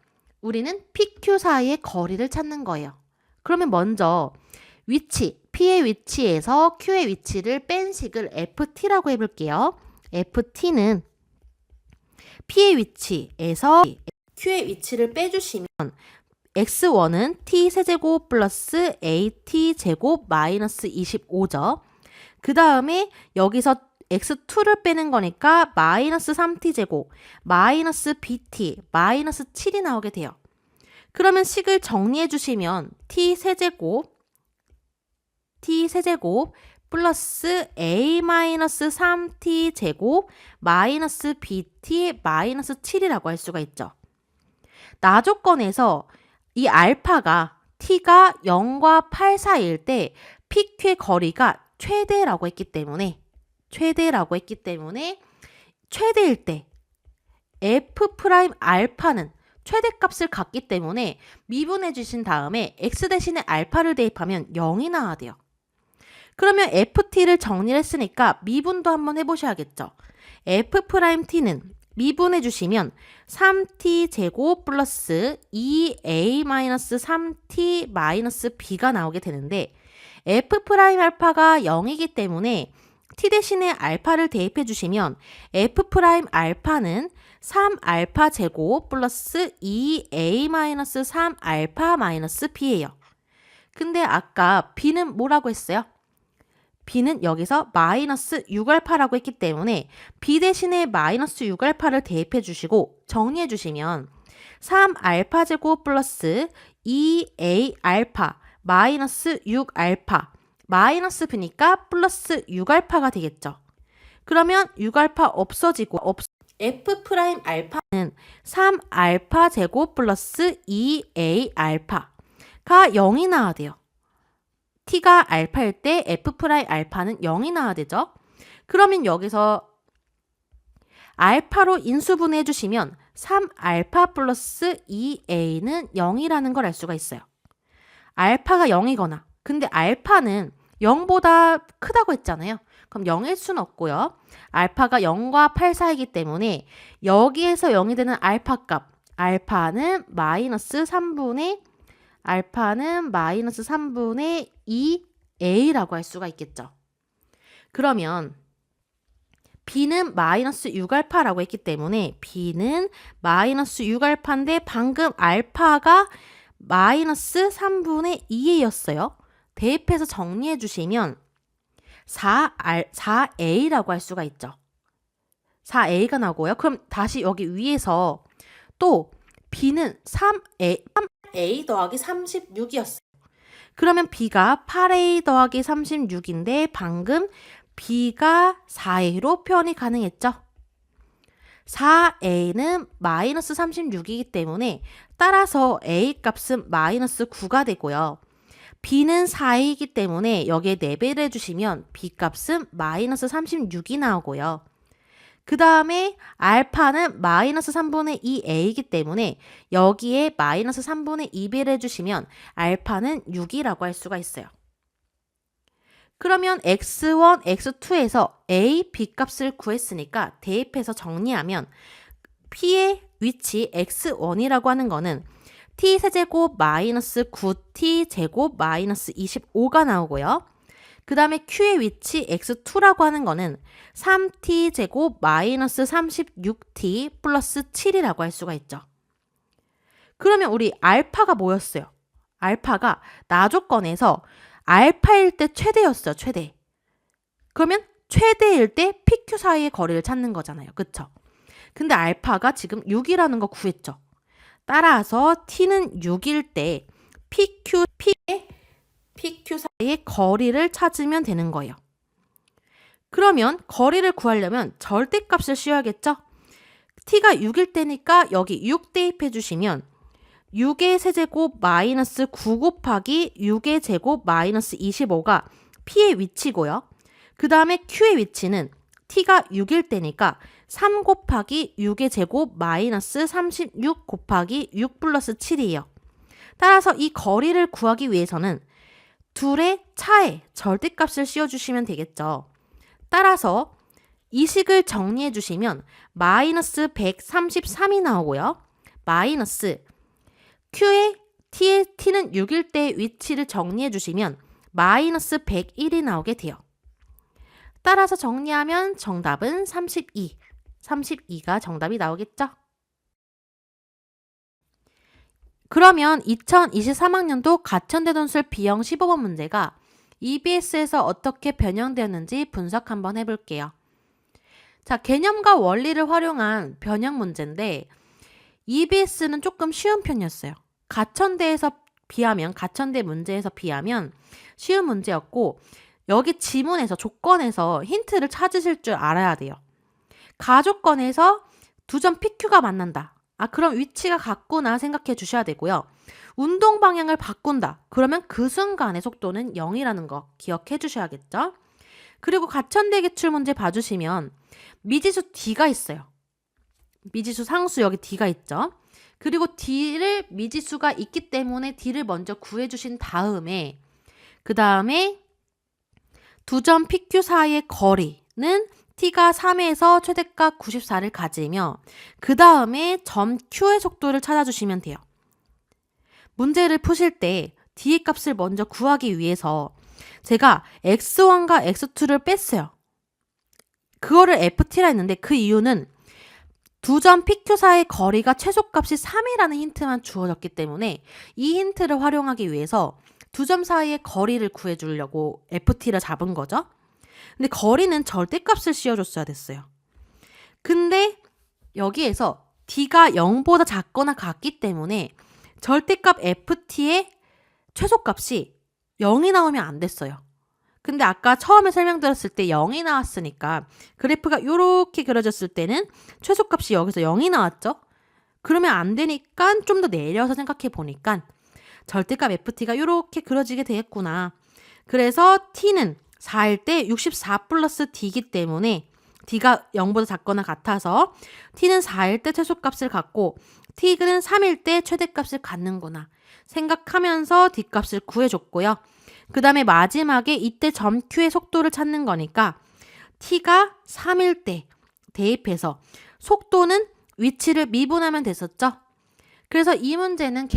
우리는 PQ 사이의 거리를 찾는 거예요. 그러면 먼저 위치, P의 위치에서 Q의 위치를 뺀 식을 FT라고 해볼게요. FT는 P의 위치에서 Q의 위치를 빼주시면 X1은 T 세제곱 플러스 AT 제곱 마이너스 25죠. 그 다음에 여기서 x2를 빼는 거니까 마이너스 3t 제곱, 마이너스 bt, 마이너스 7이 나오게 돼요. 그러면 식을 정리해 주시면 t 세제곱 t 세제곱 플러스 a 마이너스 3t 제곱 마이너스 bt 마이너스 7이라고 할 수가 있죠. 나조건에서 이 알파가 t가 0과 8 사이일 때 PQ의 거리가 최대라고 했기 때문에 최대일 때 f 프라임 알파는 최대값을 갖기 때문에 미분해 주신 다음에 x 대신에 알파를 대입하면 0이 나와야 돼요. 그러면 ft를 정리를 했으니까 미분도 한번 해보셔야겠죠. f 프라임 t는 미분해 주시면 3t 제곱 플러스 2a 마이너스 3t 마이너스 b가 나오게 되는데 f 프라임 알파가 0이기 때문에 t 대신에 알파를 대입해 주시면 f 프라임 알파는 3알파 제곱 플러스 2a 마이너스 3알파 마이너스 b예요. 근데 아까 b는 뭐라고 했어요? b는 여기서 마이너스 6알파라고 했기 때문에 b 대신에 마이너스 6알파를 대입해 주시고 정리해 주시면 3알파 제곱 플러스 2a 알파 마이너스 6알파 마이너스 b니까 플러스 6알파가 되겠죠. 그러면 6알파 없어지고 f 프라임 알파는 3알파 제곱 플러스 2a 알파가 0이 나와야 돼요. t가 알파일 때 f 프라임 알파는 0이 나와야 되죠. 그러면 여기서 알파로 인수분해 해주시면 3알파 플러스 2a는 0이라는 걸 알 수가 있어요. 알파가 0이거나 근데 알파는 0보다 크다고 했잖아요. 그럼 0일 수는 없고요. 알파가 0과 8 사이이기 때문에 여기에서 0이 되는 알파 값 알파는 마이너스 3분의 2a라고 할 수가 있겠죠. 그러면 b는 마이너스 6알파라고 했기 때문에 b는 마이너스 6알파인데 방금 알파가 마이너스 3분의 2a였어요. 대입해서 정리해 주시면 4a라고 할 수가 있죠. 4a가 나오고요. 그럼 다시 여기 위에서 또 b는 3a 더하기 36이었어요. 그러면 b가 8a 더하기 36인데 방금 b가 4a로 표현이 가능했죠. 4a는 마이너스 36이기 때문에 따라서 a 값은 마이너스 9가 되고요. b는 4이기 때문에 여기에 4배를 해주시면 b 값은 마이너스 36이 나오고요. 그 다음에 알파는 마이너스 3분의 2a이기 때문에 여기에 마이너스 3분의 2배를 해주시면 알파는 6이라고 할 수가 있어요. 그러면 x1, x2에서 a, b 값을 구했으니까 대입해서 정리하면 p의 위치 x1이라고 하는 거는 t 세제곱 마이너스 9t 제곱 마이너스 25가 나오고요. 그 다음에 q의 위치 x2라고 하는 거는 3t 제곱 마이너스 36t 플러스 7이라고 할 수가 있죠. 그러면 우리 알파가 뭐였어요? 알파가 나조건에서 알파일 때 최대였어요. 최대. 그러면 최대일 때 PQ 사이의 거리를 찾는 거잖아요. 그쵸? 근데 알파가 지금 6이라는 거 구했죠. 따라서 t는 6일 때 PQ 사이의 거리를 찾으면 되는 거예요. 그러면 거리를 구하려면 절대값을 씌워야겠죠? t가 6일 때니까 여기 6 대입해 주시면 6의 세제곱 마이너스 9 곱하기 6의 제곱 마이너스 25가 p의 위치고요. 그 다음에 q의 위치는 t가 6일 때니까 3 곱하기 6의 제곱 마이너스 36 곱하기 6 플러스 7이에요. 따라서 이 거리를 구하기 위해서는 둘의 차에 절대값을 씌워주시면 되겠죠. 따라서 이 식을 정리해 주시면 마이너스 133이 나오고요. 마이너스 q의 t는 6일 때 위치를 정리해 주시면 마이너스 101이 나오게 돼요. 따라서 정리하면 정답은 32. 32가 정답이 나오겠죠? 그러면 2023학년도 가천대돈술 B형 15번 문제가 EBS에서 어떻게 변형되었는지 분석 한번 해볼게요. 자, 개념과 원리를 활용한 변형 문제인데 EBS는 조금 쉬운 편이었어요. 가천대에서 비하면 가천대 문제에서 비하면 쉬운 문제였고 여기 지문에서 조건에서 힌트를 찾으실 줄 알아야 돼요. 가조건에서 두 점 PQ가 만난다. 그럼 위치가 같구나 생각해 주셔야 되고요. 운동 방향을 바꾼다. 그러면 그 순간의 속도는 0이라는 거 기억해 주셔야겠죠? 그리고 가천대 기출 문제 봐주시면 미지수 D가 있어요. 미지수 상수 여기 D가 있죠. 그리고 D를 미지수가 있기 때문에 D를 먼저 구해주신 다음에 그 다음에 두 점 PQ 사이의 거리는 T가 3에서 최대값 94를 가지며 그 다음에 점 Q의 속도를 찾아주시면 돼요. 문제를 푸실 때 D의 값을 먼저 구하기 위해서 제가 X1과 X2를 뺐어요. 그거를 FT라 했는데 그 이유는 두 점 PQ 사이의 거리가 최소값이 3이라는 힌트만 주어졌기 때문에 이 힌트를 활용하기 위해서 두 점 사이의 거리를 구해주려고 FT를 잡은 거죠. 근데 거리는 절대값을 씌워줬어야 됐어요. 근데 여기에서 D가 0보다 작거나 같기 때문에 절대값 FT의 최소값이 0이 나오면 안 됐어요. 근데 아까 처음에 설명드렸을 때 0이 나왔으니까 그래프가 이렇게 그려졌을 때는 최소값이 여기서 0이 나왔죠? 그러면 안 되니까 좀 더 내려서 생각해 보니까 절대값 FT가 이렇게 그려지게 되겠구나. 그래서 T는 4일 때 64 플러스 D이기 때문에 D가 0보다 작거나 같아서 T는 4일 때 최소값을 갖고 T는 3일 때 최대값을 갖는구나 생각하면서 D값을 구해줬고요. 그 다음에 마지막에 이때 점 Q의 속도를 찾는 거니까 T가 3일 때 대입해서 속도는 위치를 미분하면 됐었죠. 그래서 이 문제는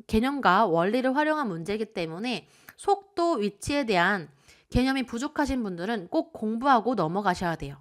개념과 원리를 활용한 문제이기 때문에 속도, 위치에 대한 개념이 부족하신 분들은 꼭 공부하고 넘어가셔야 돼요.